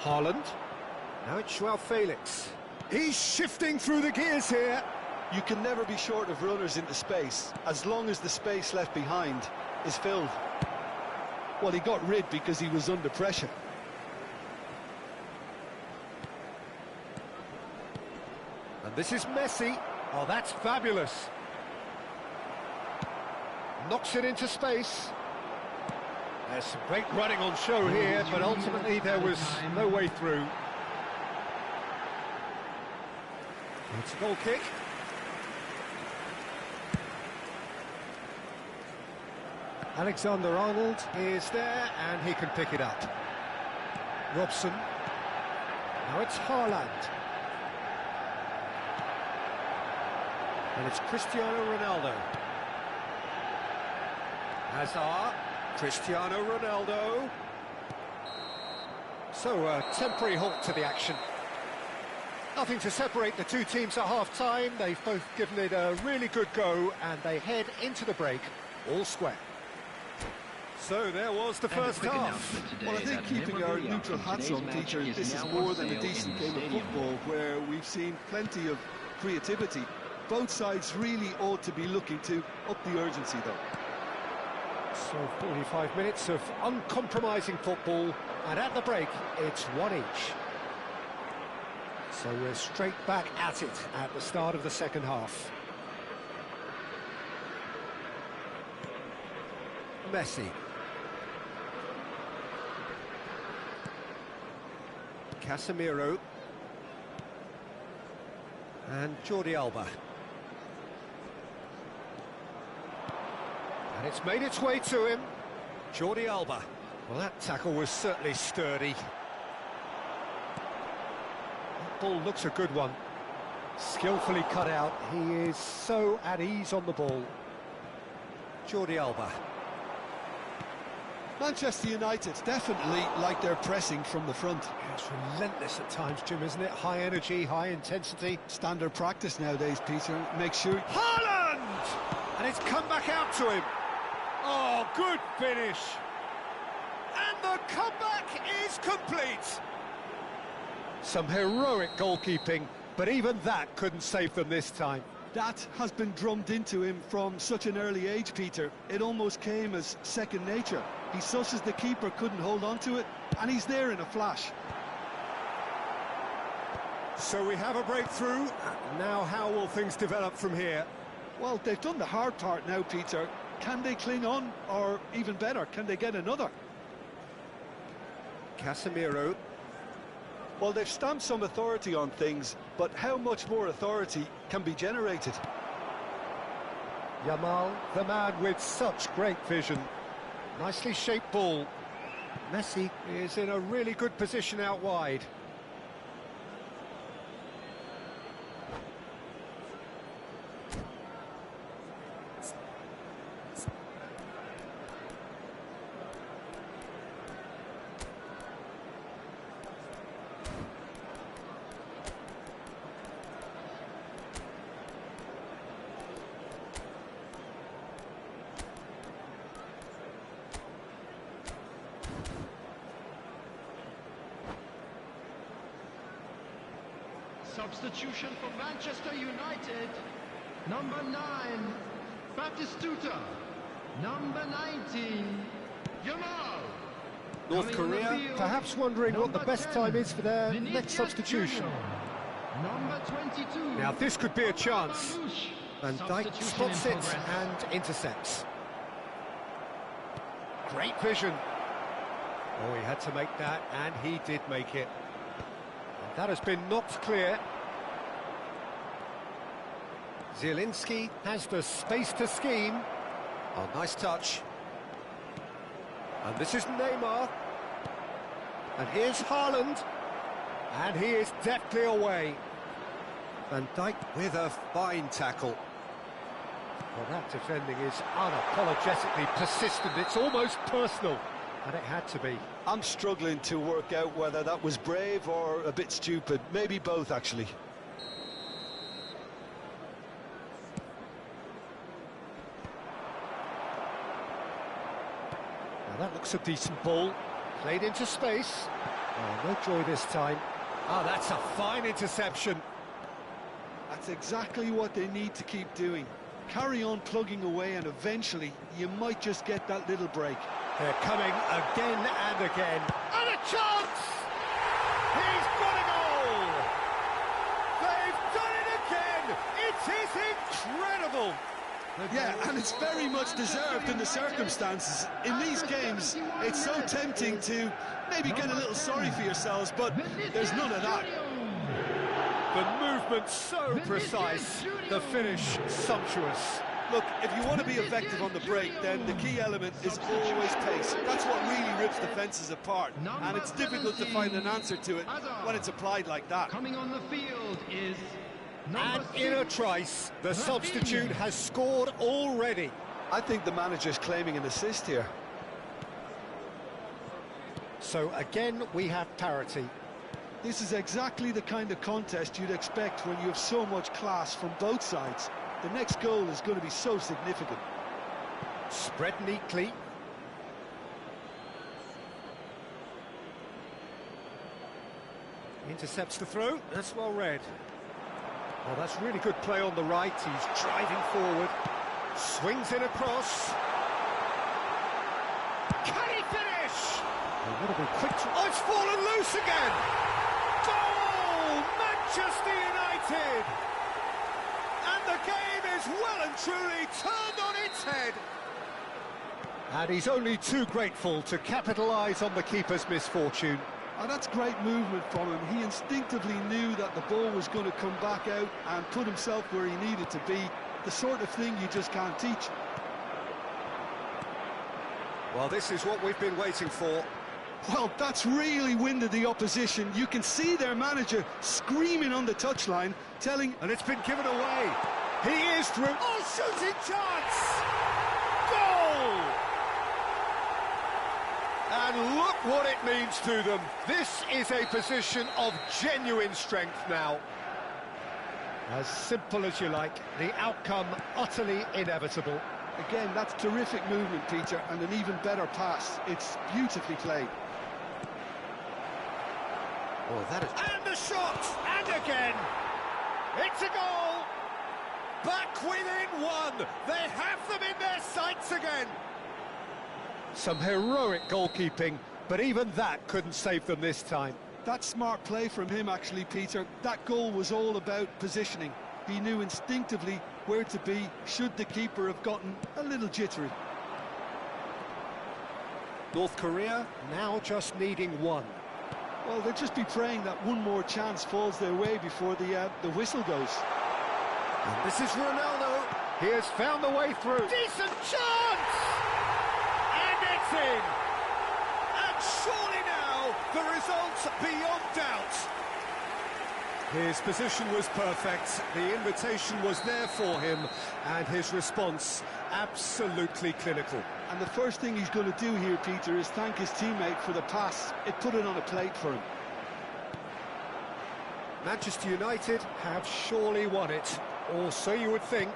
Haaland. Now it's Joao Felix. He's shifting through the gears here.
You can never be short of runners into space, as long as the space left behind is filled. Well, he got rid because he was under pressure.
And this is Messi. Oh, that's fabulous. Knocks it into space. There's some great running on show here, but ultimately there was no way through. It's a goal kick. Alexander-Arnold is there, and he can pick it up. Robson. Now it's Haaland. And it's Cristiano Ronaldo. Hazard. Cristiano Ronaldo. So a temporary halt to the action. Nothing to separate the two teams at half-time. They've both given it a really good go, and they head into the break all square. So there was the first half.
Well, I think keeping our neutral hats on, Peter, this is more than a decent game of football where we've seen plenty of creativity. Both sides really ought to be looking to up the urgency, though.
So 45 minutes of uncompromising football, and at the break, it's one each. So we're straight back at it at the start of the second half. Messi. Casemiro. And Jordi Alba. And it's made its way to him. Jordi Alba. Well, that tackle was certainly sturdy. That ball looks a good one. Skillfully cut out. He is so at ease on the ball. Jordi Alba.
Manchester United definitely like their pressing from the front.
Yeah, it's relentless at times, Jim, isn't it? High energy, high intensity.
Standard practice nowadays, Peter. Make sure...
Haaland! And it's come back out to him. Oh, good finish. And the comeback is complete. Some heroic goalkeeping, but even that couldn't save them this time.
That has been drummed into him from such an early age, Peter. It almost came as second nature. He susses the keeper couldn't hold on to it, and he's there in a flash.
So we have a breakthrough. Now how will things develop from here?
Well, they've done the hard part now, Peter. Can they cling on, or even better, can they get another?
Casemiro.
Well, they've stamped some authority on things, but how much more authority can be generated?
Yamal, the man with such great vision. Nicely shaped ball. Messi is in a really good position out wide.
Substitution for Manchester United. Number 9, Batistuta. Number 19, Yamal.
North Korea perhaps wondering what the best time is for their next substitution.
Number 22.
Now this could be a chance. Van Dijk spots it and intercepts. Great vision. Oh, he had to make that, and he did make it. And that has been knocked clear. Zielinski has the space to scheme. Oh, nice touch. And this is Neymar. And here's Haaland. And he is deftly away. Van Dijk with a fine tackle. Well, that defending is unapologetically persistent. It's almost personal. And it had to be.
I'm struggling to work out whether that was brave or a bit stupid. Maybe both, actually.
Now that looks a decent ball. Played into space. Oh, no joy this time. Oh, that's a fine interception.
That's That's exactly what they need to keep doing. Carry on plugging away, and eventually you might just get that little break.
They're coming again and again.
And a chance! He's got a goal! They've done it again! It is incredible!
Yeah, and it's very much deserved in the circumstances. In these games, it's so tempting to maybe get a little sorry for yourselves, but there's none of that.
The movement so precise, the finish sumptuous.
Look, if you want to be effective on the break, then the key element is always pace. That's what really rips defences apart, and it's difficult to find an answer to it when it's applied like that.
Coming on the field is
And in a trice, the substitute has scored already.
I think the manager's claiming an assist here.
So again, we have parity.
This is exactly the kind of contest you'd expect when you have so much class from both sides. The next goal is going to be so significant.
Spread neatly. Intercepts the throw. That's well read. Well, that's really good play on the right. He's driving forward. Swings in across.
Can he finish?
Well, what a bit quick to...
Oh, it's fallen loose again! Goal! Manchester United! And the game is well and truly turned on its head.
And he's only too grateful to capitalise on the keeper's misfortune.
And that's great movement from him. He instinctively knew that the ball was going to come back out and put himself where he needed to be. The sort of thing you just can't teach.
Well, this is what we've been waiting for.
Well, that's really winded the opposition. You can see their manager screaming on the touchline, telling...
And it's been given away. He is through.
Oh, shooting chance! Goal!
And look what it means to them. This is a position of genuine strength now. As simple as you like, the outcome utterly inevitable.
Again, that's terrific movement, Peter, and an even better pass. It's beautifully played.
Oh, that is...
And the shot! And again! It's a goal! Back within one! They have them in their sights again!
Some heroic goalkeeping, but even that couldn't save them this time.
That's smart play from him, actually, Peter. That goal was all about positioning. He knew instinctively where to be should the keeper have gotten a little jittery.
North Korea now just needing one.
Well, they'll just be praying that one more chance falls their way before the whistle goes.
And this is Ronaldo. He has found the way through.
Decent chance! And it's in! And surely now, the result's beyond doubt.
His position was perfect, the invitation was there for him, and his response absolutely clinical.
And the first thing he's going to do here, Peter, is thank his teammate for the pass. It put it on a plate for him.
Manchester United have surely won it, or so you would think.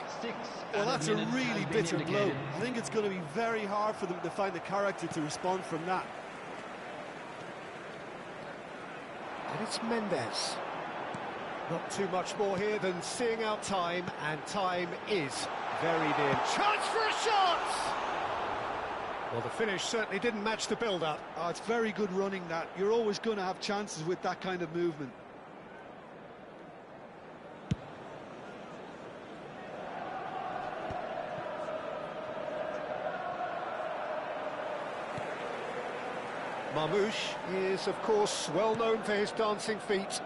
Well, that's a really bitter blow. I think it's going to be very hard for them to find the character to respond from that.
And it's Mendes. Not too much more here than seeing out time, and time is very near.
Chance for a shot!
Well, the finish certainly didn't match the build-up.
Oh, it's very good running, that. You're always going to have chances with that kind of movement.
Marmouche is, of course, well known for his dancing feet.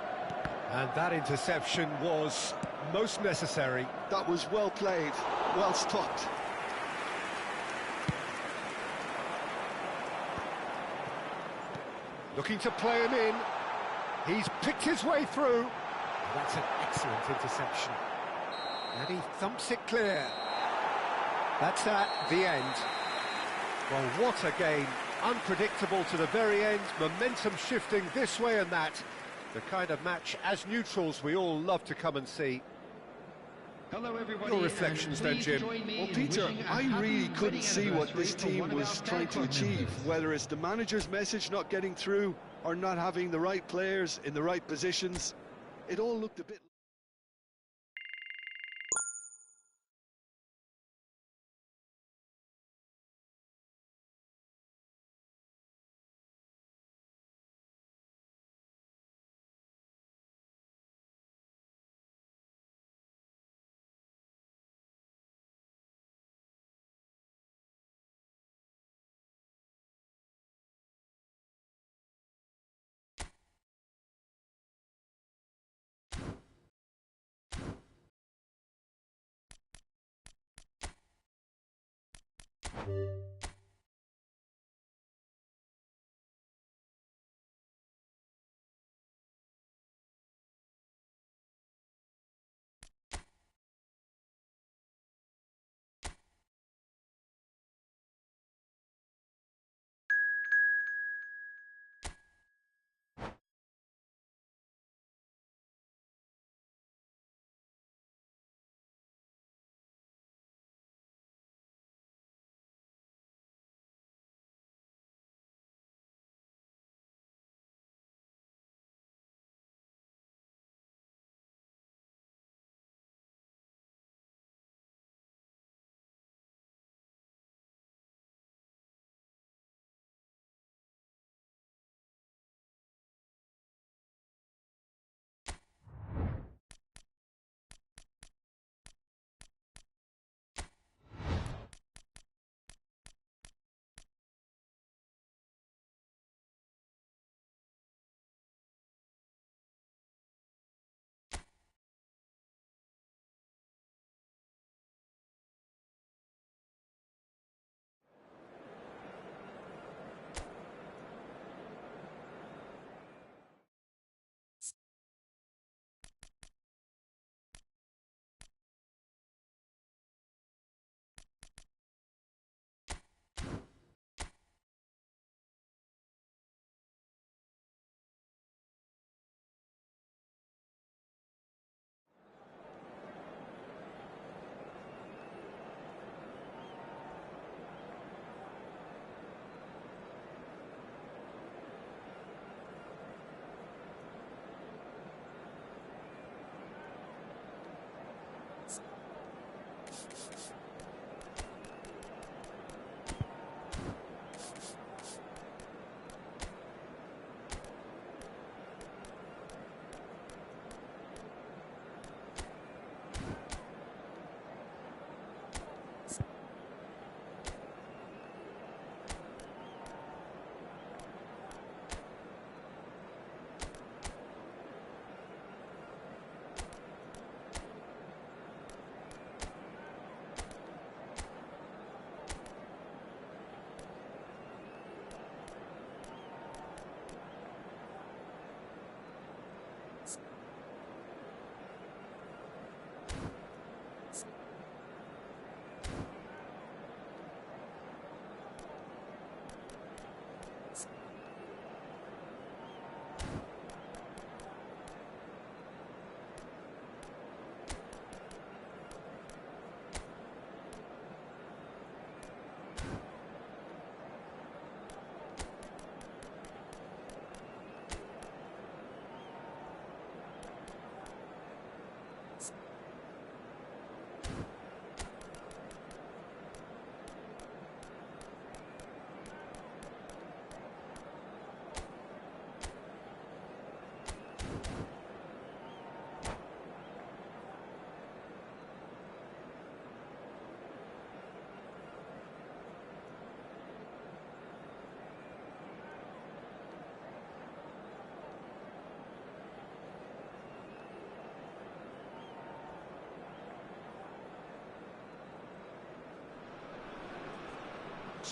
And that interception was most necessary.
That was well played, well stopped.
Looking to play him in. He's picked his way through. That's an excellent interception. And he thumps it clear. That's at the end. Well, what a game. Unpredictable to the very end. Momentum shifting this way and that. The kind of match, as neutrals, we all love to come and see.
Hello, everybody.
Your reflections then, Jim?
Well, Peter, I really couldn't see what this team was trying to achieve, whether it's the manager's message not getting through or not having the right players in the right positions. It all looked a bit...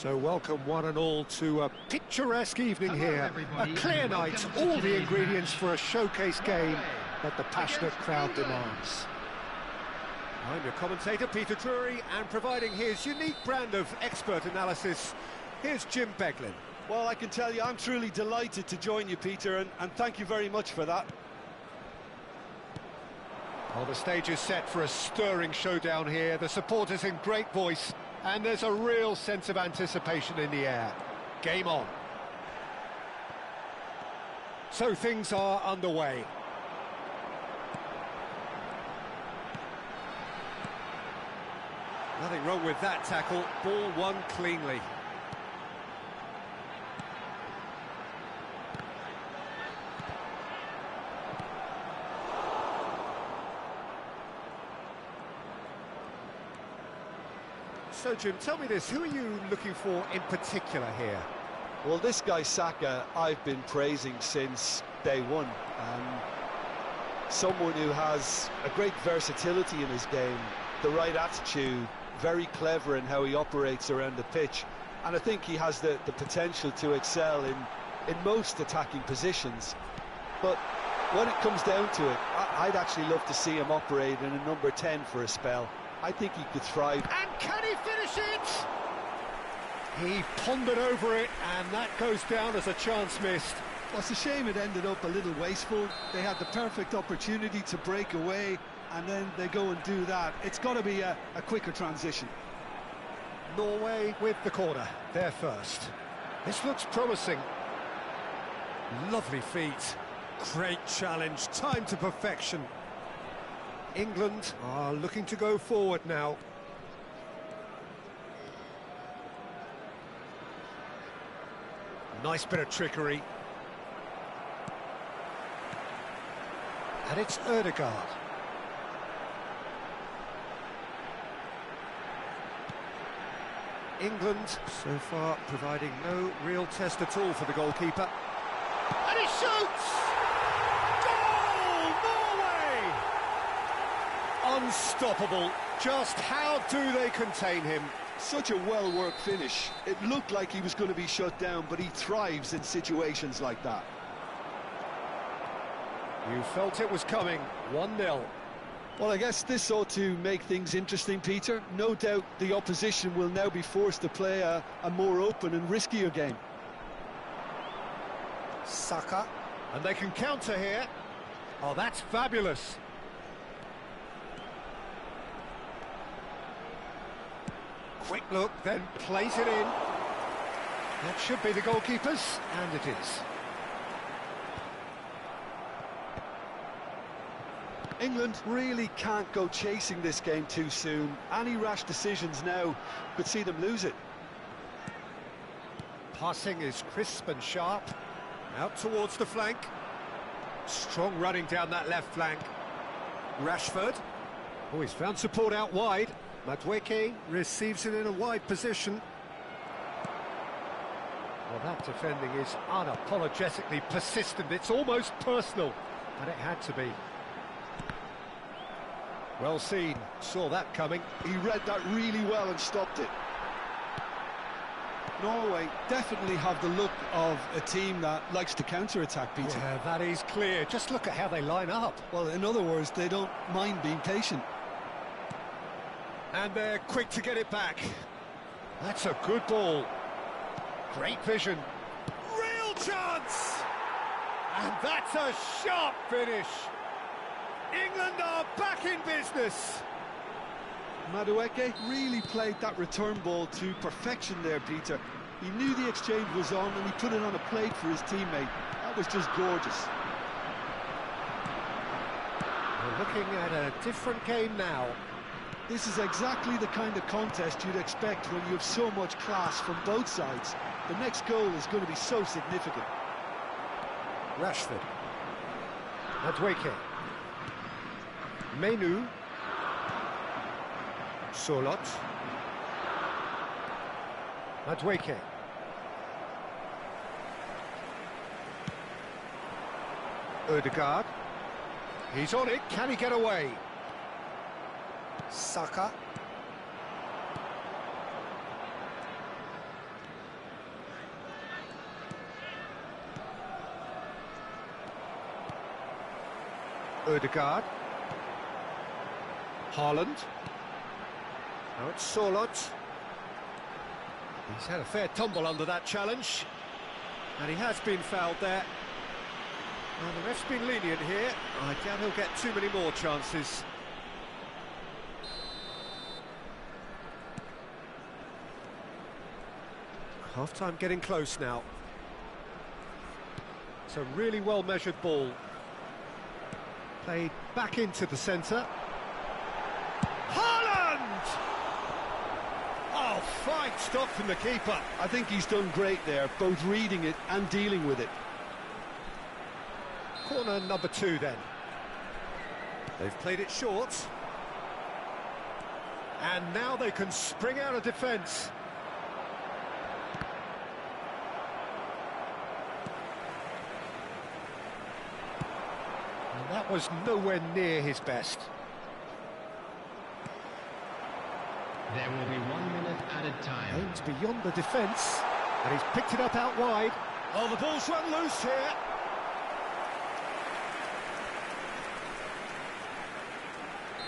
So welcome one and all to a picturesque evening here, a clear night, all the ingredients for a showcase game that the passionate crowd demands. I'm your commentator, Peter Drury, and providing his unique brand of expert analysis, here's Jim Beglin.
Well, I can tell you, I'm truly delighted to join you, Peter, and thank you very much for that.
Well, the stage is set for a stirring showdown here, the supporters in great voice, and there's a real sense of anticipation in the air. Game on. So things are underway. Nothing wrong with that tackle, ball won cleanly. So, Jim, tell me this, who are you looking for in particular here?
Well, this guy, Saka, I've been praising since day one. Someone who has a great versatility in his game, the right attitude, very clever in how he operates around the pitch, and I think he has the potential to excel in most attacking positions. But when it comes down to it, I'd actually love to see him operate in a number 10 for a spell. I think he could thrive.
And can he finish it? He pondered over it, and that goes down as a chance missed.
Well, it's a shame it ended up a little wasteful. They had the perfect opportunity to break away, and then they go and do that. It's got to be a quicker transition.
Norway with the corner, they're first. This looks promising. Lovely feet. Great challenge, time to perfection. England are looking to go forward now. Nice bit of trickery. And it's Ødegaard. England, so far, providing no real test at all for the goalkeeper. And he shoots! Goal! Norway! Unstoppable. Just how do they contain him?
Such a well-worked finish. It looked like he was going to be shut down, but he thrives in situations like that.
You felt it was coming. 1-0.
Well, I guess this ought to make things interesting, Peter. No doubt the opposition will now be forced to play a more open and riskier game.
Saka. And they can counter here. Oh, that's fabulous. Quick look, then plays it in. That should be the goalkeeper's, and it is.
England really can't go chasing this game too soon. Any rash decisions now could see them lose it.
Passing is crisp and sharp. Out towards the flank. Strong running down that left flank. Rashford. Oh, he's found support out wide. Madueke receives it in a wide position. Well, that defending is unapologetically persistent. It's almost personal, but it had to be. Well seen, saw that coming.
He read that really well and stopped it. Norway definitely have the look of a team that likes to counter-attack, Peter.
Yeah, that is clear. Just look at how they line up.
Well, in other words, they don't mind being patient.
And they're quick to get it back. That's a good ball. Great vision. Real chance! And that's a sharp finish. England are back in business.
Madueke really played that return ball to perfection there, Peter. He knew the exchange was on and he put it on a plate for his teammate. That was just gorgeous.
We're looking at a different game now.
This is exactly the kind of contest you'd expect when you have so much class from both sides. The next goal is going to be so significant.
Rashford. Madueke. Menu. Sulut. Madueke. Ødegaard. He's on it, can he get away? Saka. Ødegaard. Haaland. Now it's Sulut. He's had a fair tumble under that challenge. And he has been fouled there. Well, the ref's been lenient here. I doubt he'll get too many more chances. Half-time getting close now. It's a really well-measured ball. Played back into the centre. Haaland! Oh, fine stop from the keeper.
I think he's done great there, both reading it and dealing with it.
Corner number 2 then. They've played it short. And now they can spring out of defence. And that was nowhere near his best.
There will be 1 minute added time.
Aims beyond the defence, and he's picked it up out wide.
Oh, the ball's run loose here.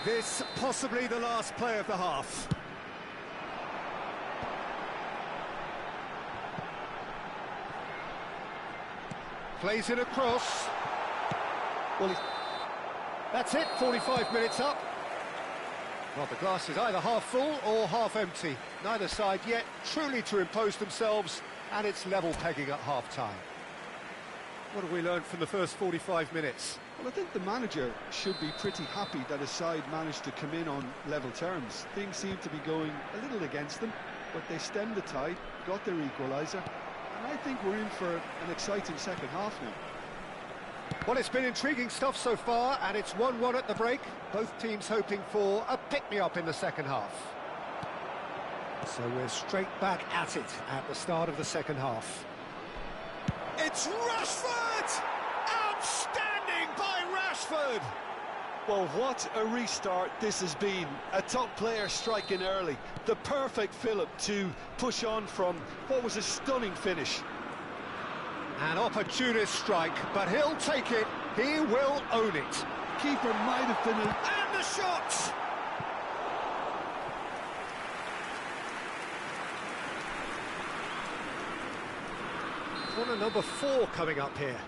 This possibly the last play of the half. Plays it across. Well, that's it, 45 minutes up. Well, the glass is either half full or half empty. Neither side yet truly to impose themselves, and it's level pegging at half-time. What have we learned from the first 45 minutes?
Well, I think the manager should be pretty happy that his side managed to come in on level terms. Things seem to be going a little against them, but they stemmed the tide, got their equaliser, and I think we're in for an exciting second half now.
Well, it's been intriguing stuff so far, and it's 1-1 at the break. Both teams hoping for a pick-me-up in the second half. So we're straight back at it at the start of the second half.
It's Rashford! Outstanding by Rashford!
Well, what a restart this has been. A top player striking early. The perfect fillip to push on from what was a stunning finish.
An opportunist strike, but he'll take it. He will own it.
Keeper might have been
And the shot!
Corner number 4 coming up here.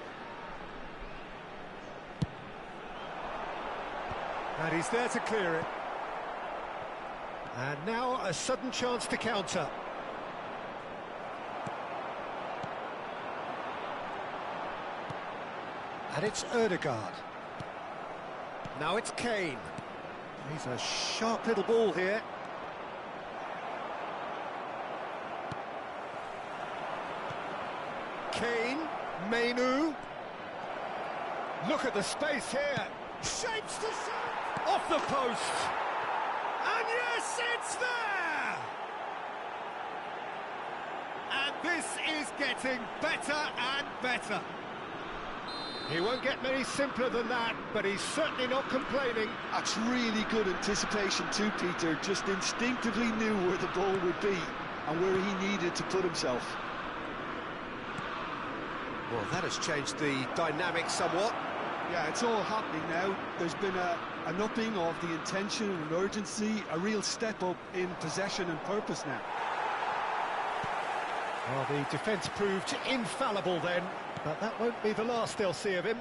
And he's there to clear it.
And now a sudden chance to counter. And it's Ødegaard. Now it's Kane. He's a sharp little ball here. Kane, Menu.
Look at the space here. Shapes the shot. Off the post. And yes, it's there! And this is getting better and better.
He won't get many simpler than that, but he's certainly not complaining.
That's really good anticipation too, Peter. Just instinctively knew where the ball would be and where he needed to put himself.
Well, that has changed the dynamic somewhat.
Yeah, it's all happening now. There's been an upping of the intention and urgency, a real step up in possession and purpose now.
Well, the defence proved infallible then, but that won't be the last they'll see of him.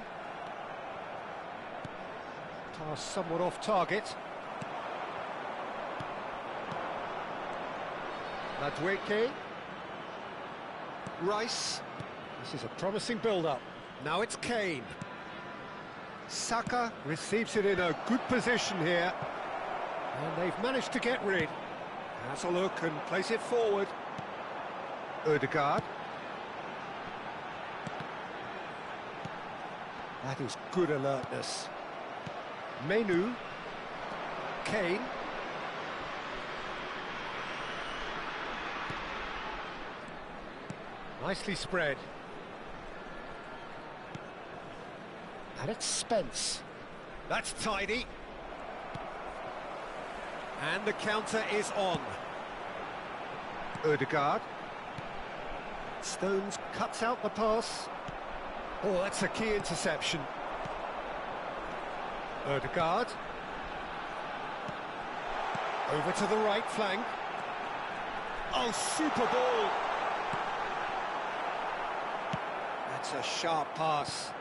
Pass somewhat off target. Madueke. Rice. This is a promising build-up. Now it's Kane. Saka receives it in a good position here. And they've managed to get rid. Has a look and place it forward. Ødegaard. That is good alertness. Menu. Kane. Nicely spread. And it's Spence.
That's tidy. And the counter is on.
Ødegaard. Stones cuts out the pass. Oh, that's a key interception. Ødegaard. Over to the right flank.
Oh, super ball.
That's a sharp pass.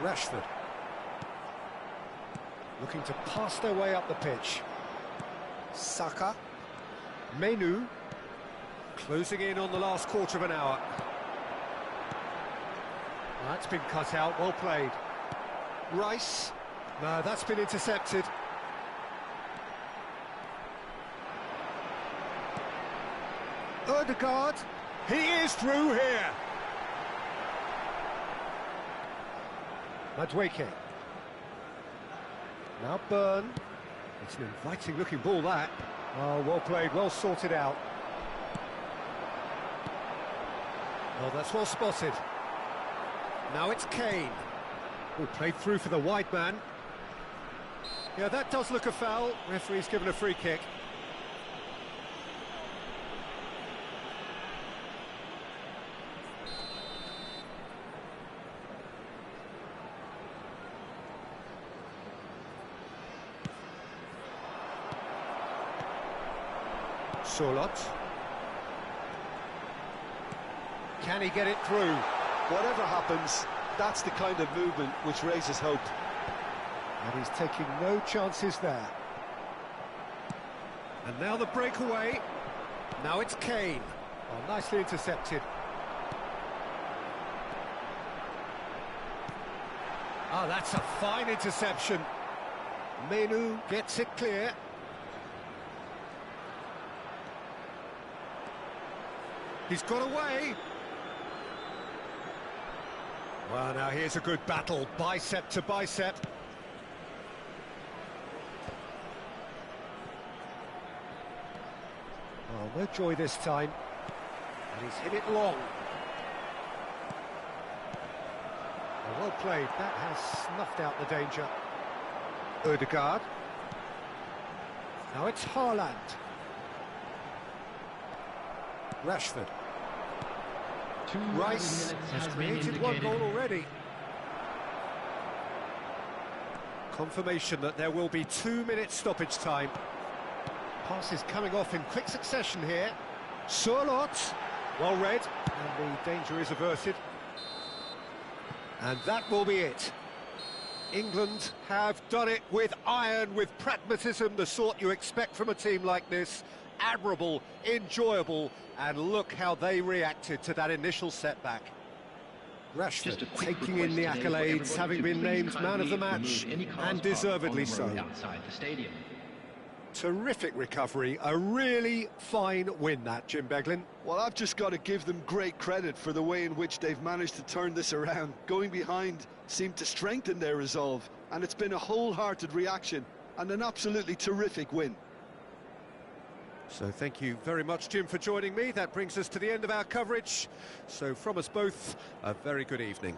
Rashford. Looking to pass their way up the pitch. Saka. Menu. Closing in on the last quarter of an hour. That's been cut out, well played. Rice. No, that's been intercepted. Ødegaard.
He is through here.
Madueke. Now Burn. It's an inviting looking ball, that. Oh, well played, well sorted out. Oh, that's well spotted. Now it's Kane. Oh, played through for the wide man. Yeah, that does look a foul. Referee's given a free kick. Sulut. Can he get it through?
Whatever happens, that's the kind of movement which raises hope.
And he's taking no chances there. And now the breakaway. Now it's Kane. Oh, nicely intercepted. Oh, that's a fine interception. Menu gets it clear. He's got away. Well, now here's a good battle, bicep to bicep. Well, no joy this time. And he's hit it long. Well played, that has snuffed out the danger. Odegaard. Now it's Haaland. Rashford. Rice has created one goal already. Confirmation that there will be 2 minutes stoppage time. Passes coming off in quick succession here. Sulut, well read, and the danger is averted. And that will be it. England have done it with iron, with pragmatism, the sort you expect from a team like this. Admirable, enjoyable, and look how they reacted to that initial setback. Rashford taking in the accolades, having been named man of the match, and deservedly so. Terrific recovery, a really fine win that, Jim Beglin.
Well, I've just got to give them great credit for the way in which they've managed to turn this around. Going behind seemed to strengthen their resolve, and it's been a wholehearted reaction and an absolutely terrific win.
So thank you very much, Jim, for joining me. That brings us to the end of our coverage. So from us both, a very good evening.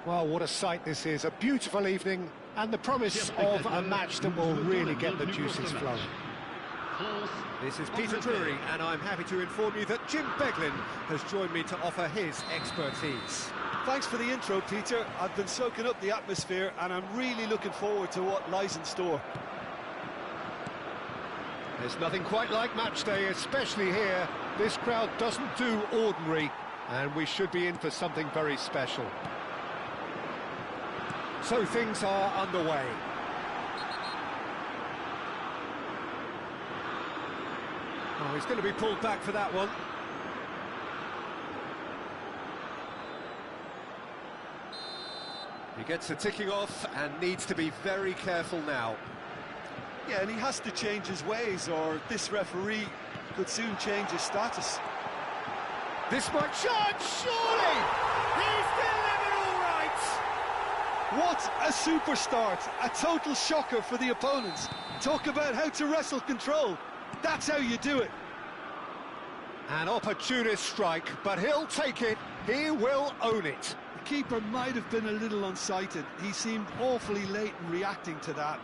Well, what a sight this is. A beautiful evening and the promise of a match that will really get the juices flowing. This is Peter Drury, and I'm happy to inform you that Jim Beglin has joined me to offer his expertise.
Thanks for the intro, Peter. I've been soaking up the atmosphere, and I'm really looking forward to what lies in store.
There's nothing quite like match day, especially here. This crowd doesn't do ordinary, and we should be in for something very special. So things are underway. Oh, he's going to be pulled back for that one. He gets the ticking off and needs to be very careful now.
Yeah, and he has to change his ways, or this referee could soon change his status.
This might shot, surely! He's delivered all right!
What a super start! A total shocker for the opponents. Talk about how to wrestle control. That's how you do it.
An opportunist strike, but he'll take it. He will own it.
The keeper might have been a little unsighted. He seemed awfully late in reacting to that.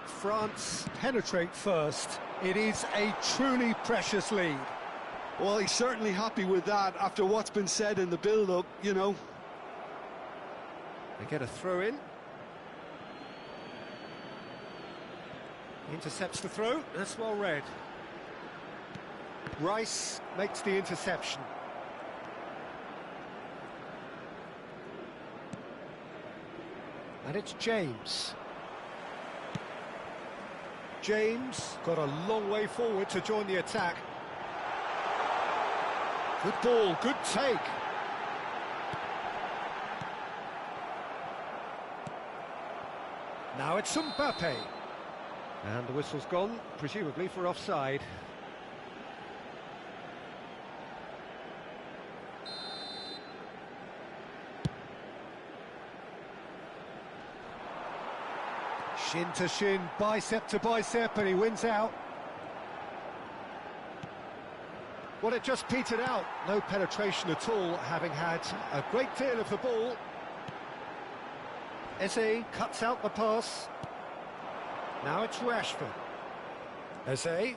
France penetrate first. It is a truly precious lead.
Well, he's certainly happy with that after what's been said in the build-up, you know.
They get a throw in. Intercepts the throw. That's well read. Rice makes the interception. And it's James. James got a long way forward to join the attack. Good ball, good take. Now it's Mbappe. And the whistle's gone, presumably for offside. Shin to shin, bicep to bicep, and he wins out. Well, it just petered out. No penetration at all, having had a great deal of the ball. Eze cuts out the pass. Now it's Rashford. Eze.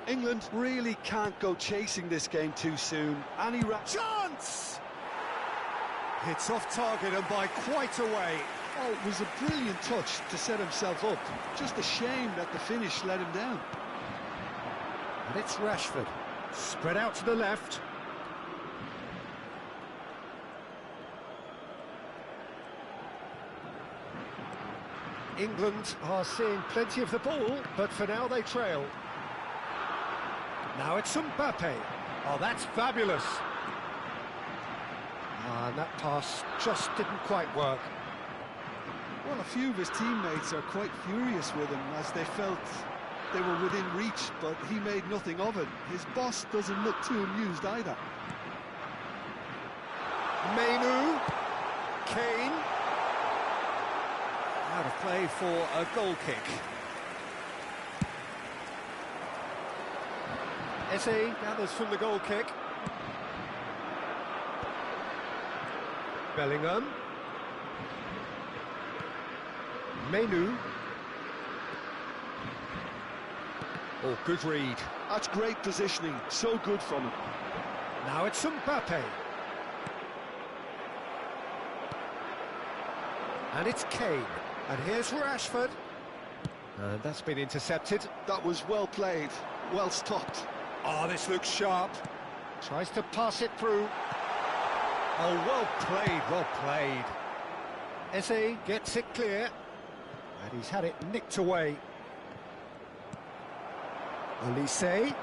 England really can't go chasing this game too soon.
Chance! Hits off target and by quite a way.
Oh, it was a brilliant touch to set himself up. Just a shame that the finish let him down.
And it's Rashford. Spread out to the left. England are seeing plenty of the ball, but for now they trail. Now it's Mbappe. Oh, that's fabulous. And that pass just didn't quite work.
Well, a few of his teammates are quite furious with him as they felt they were within reach, but he made nothing of it. His boss doesn't look too amused either.
Mainu. Kane. Out of play for a goal kick. Eze gathers from the goal kick. Bellingham. Mainu. Oh, good read.
That's great positioning, so good from him.
Now it's Mbappe. And it's Kane. And here's Rashford. And that's been intercepted.
That was well played, well stopped.
Oh, this looks sharp. Tries to pass it through. Oh, well played, well played. Eze gets it clear. And he's had it nicked away. Olise. And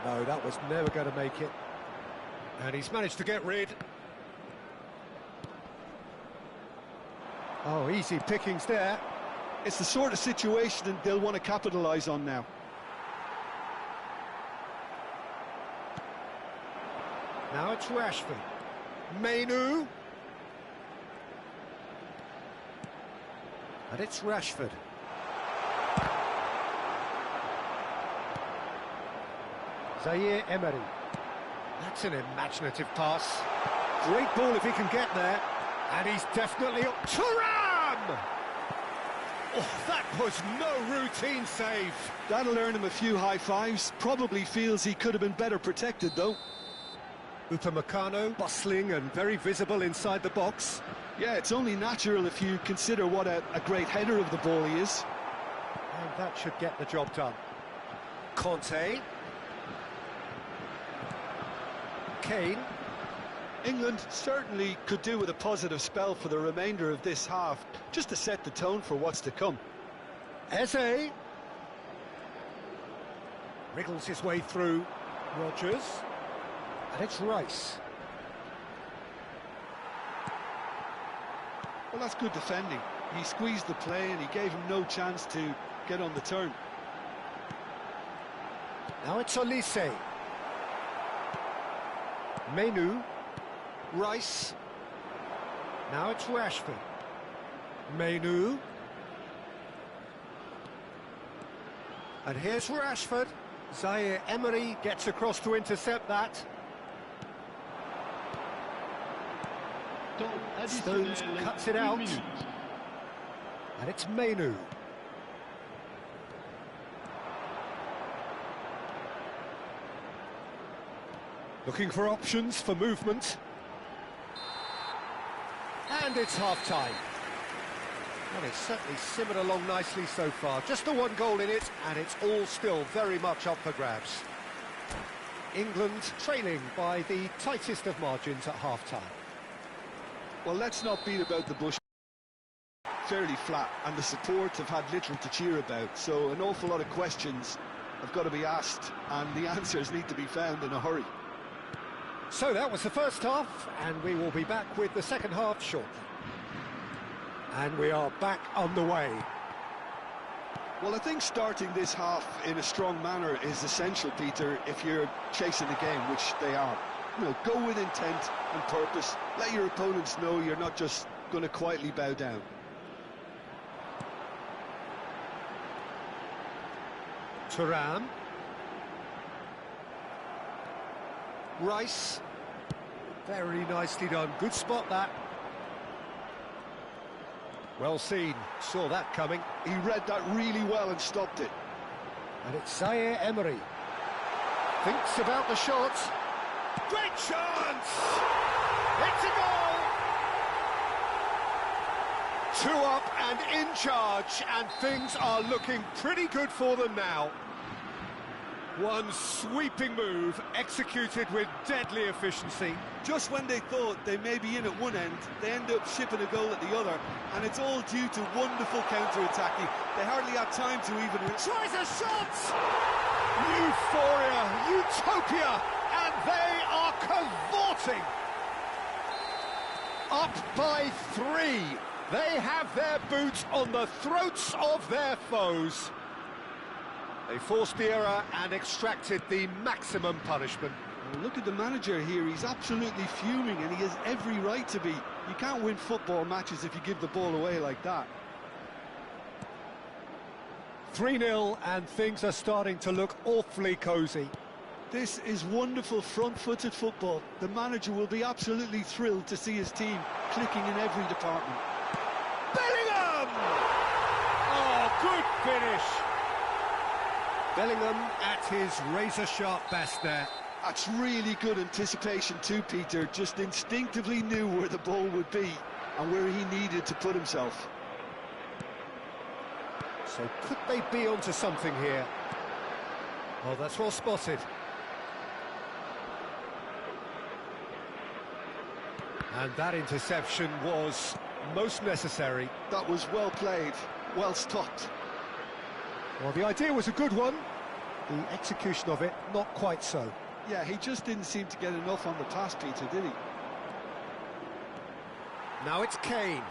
no, that was never going to make it. And he's managed to get rid. Oh, easy pickings there.
It's the sort of situation they'll want to capitalise on now.
Now it's Rashford. Mainu. And it's Rashford. Zaire Emery. That's an imaginative pass. Great ball if he can get there. And he's definitely up. Thuram! Oh, that was no routine save.
That'll earn him a few high fives. Probably feels he could have been better protected, though.
Upamecano, bustling and very visible inside the box.
Yeah, it's only natural if you consider what a great header of the ball he is.
And that should get the job done. Conte. Kane.
England certainly could do with a positive spell for the remainder of this half, just to set the tone for what's to come.
Eze. Wriggles his way through. Rodgers. And it's Rice.
Well, that's good defending. He squeezed the play and he gave him no chance to get on the turn.
Now it's Olise. Mainu. Rice. Now it's Rashford. Mainu. And here's Rashford. Zaire Emery gets across to intercept that. Stones cuts it out. And it's Mainu. Looking for options for movement. And it's half-time. Well, it's certainly simmered along nicely so far. Just the one goal in it, and it's all still very much up for grabs. England trailing by the tightest of margins at half-time.
Well, let's not beat about the bush. Fairly flat, and the support have had little to cheer about, so an awful lot of questions have got to be asked, and the answers need to be found in a hurry.
So that was the first half, and we will be back with the second half shortly. And we are back on the way.
Well, I think starting this half in a strong manner is essential, Peter, if you're chasing the game, which they are. You know, go with intent and purpose. Let your opponents know you're not just going to quietly bow down.
Thuram. Rice. Very nicely done. Good spot, that. Well seen. Saw that coming.
He read that really well and stopped it.
And it's Zaire Emery. Thinks about the shot.
Great chance! It's a goal!
2 up and in charge, and things are looking pretty good for them now. One sweeping move, executed with deadly efficiency.
Just when they thought they may be in at one end, they end up shipping a goal at the other, and it's all due to wonderful counter-attacking. They hardly had time to even...
Tries a shot! Euphoria, utopia, and they are cavorting. Up by 3. They have their boots on the throats of their foes. They forced the error and extracted the maximum punishment.
Well, look at the manager here, he's absolutely fuming, and he has every right to be. You can't win football matches if you give the ball away like that.
3-0, and things are starting to look awfully cosy.
This is wonderful front-footed football. The manager will be absolutely thrilled to see his team clicking in every department.
Bellingham! Oh, good finish. Bellingham at his razor-sharp best there.
That's really good anticipation too, Peter. Just instinctively knew where the ball would be and where he needed to put himself.
So could they be onto something here? Oh, that's well spotted. And that interception was most necessary.
That was well played, well stopped.
Well, the idea was a good one. The execution of it, not quite so.
Yeah, he just didn't seem to get enough on the pass, Peter, did he?
Now it's Kane.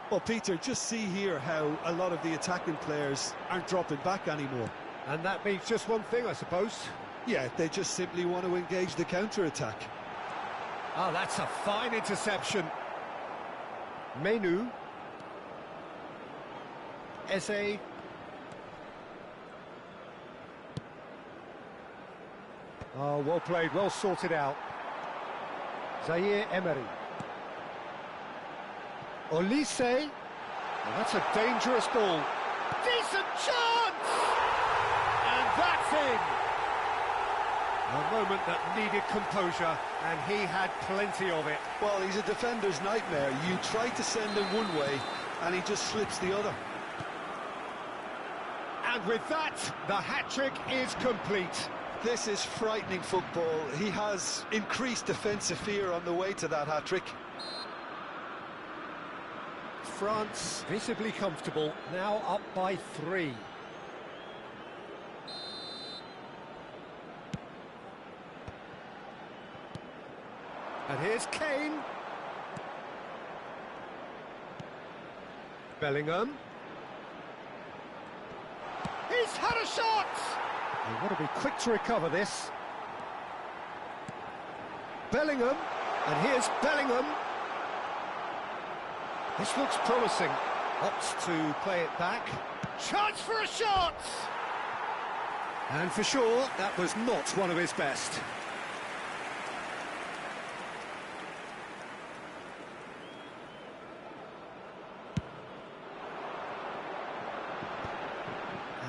Well, Peter, just see here how a lot of the attacking players aren't dropping back anymore.
And that means just one thing, I suppose.
Yeah, they just simply want to engage the counter-attack.
Oh, that's a fine interception. Menu. Eze. Oh, well played, well sorted out. Zaire Emery. Olise. Oh, that's a dangerous ball. Decent chance! And that's in. A moment that needed composure, and he had plenty of it.
Well, he's a defender's nightmare. You try to send him one way, and he just slips the other.
And with that, the hat-trick is complete.
This is frightening football. He has increased defensive fear on the way to that hat-trick.
France visibly comfortable, now up by 3. And here's Kane. Bellingham. He's had a shot! They've got to be quick to recover this. Bellingham, and here's Bellingham. This looks promising. Opts to play it back. Chance for a shot! And for sure, that was not one of his best.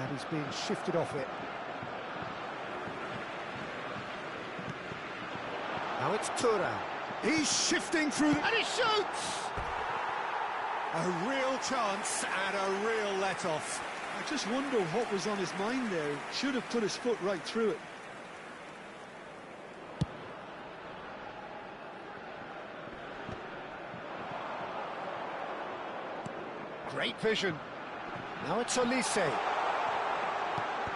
And he's being shifted off it. Now it's Thuram. He's shifting through, and he shoots! A real chance and a real let-off.
I just wonder what was on his mind there. Should have put his foot right through it.
Great vision. Now it's Olise.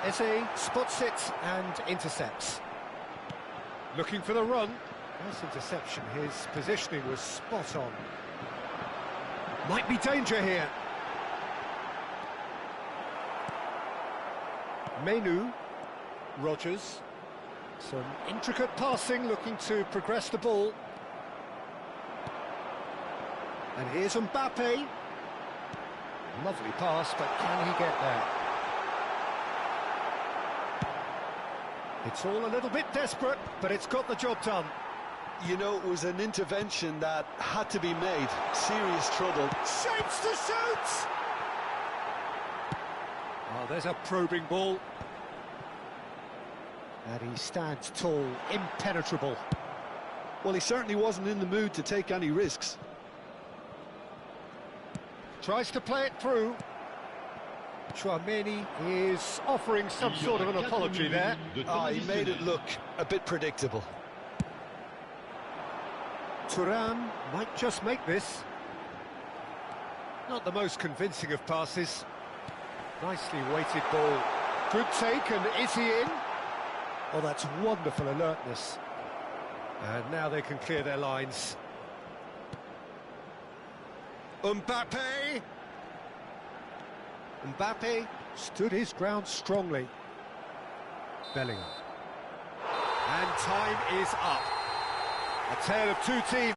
Eze spots it and intercepts. Looking for the run. Nice interception. His positioning was spot on. Might be danger here. Menu. Rogers. Some intricate passing, looking to progress the ball. And here's Mbappe. Lovely pass, but can he get there? It's all a little bit desperate, but it's got the job done.
You know, it was an intervention that had to be made. Serious trouble.
Shapes to shoot! Oh, there's a probing ball. And he stands tall, impenetrable.
Well, he certainly wasn't in the mood to take any risks.
Tries to play it through. Chouameni is offering some sort of an apology there.
He made it look a bit predictable.
Thuram might just make this. Not the most convincing of passes. Nicely weighted ball. Good take, and is he in? Oh, that's wonderful alertness. And now they can clear their lines. Mbappe! Mbappe stood his ground strongly. Bellingham. And time is up. A tale of two teams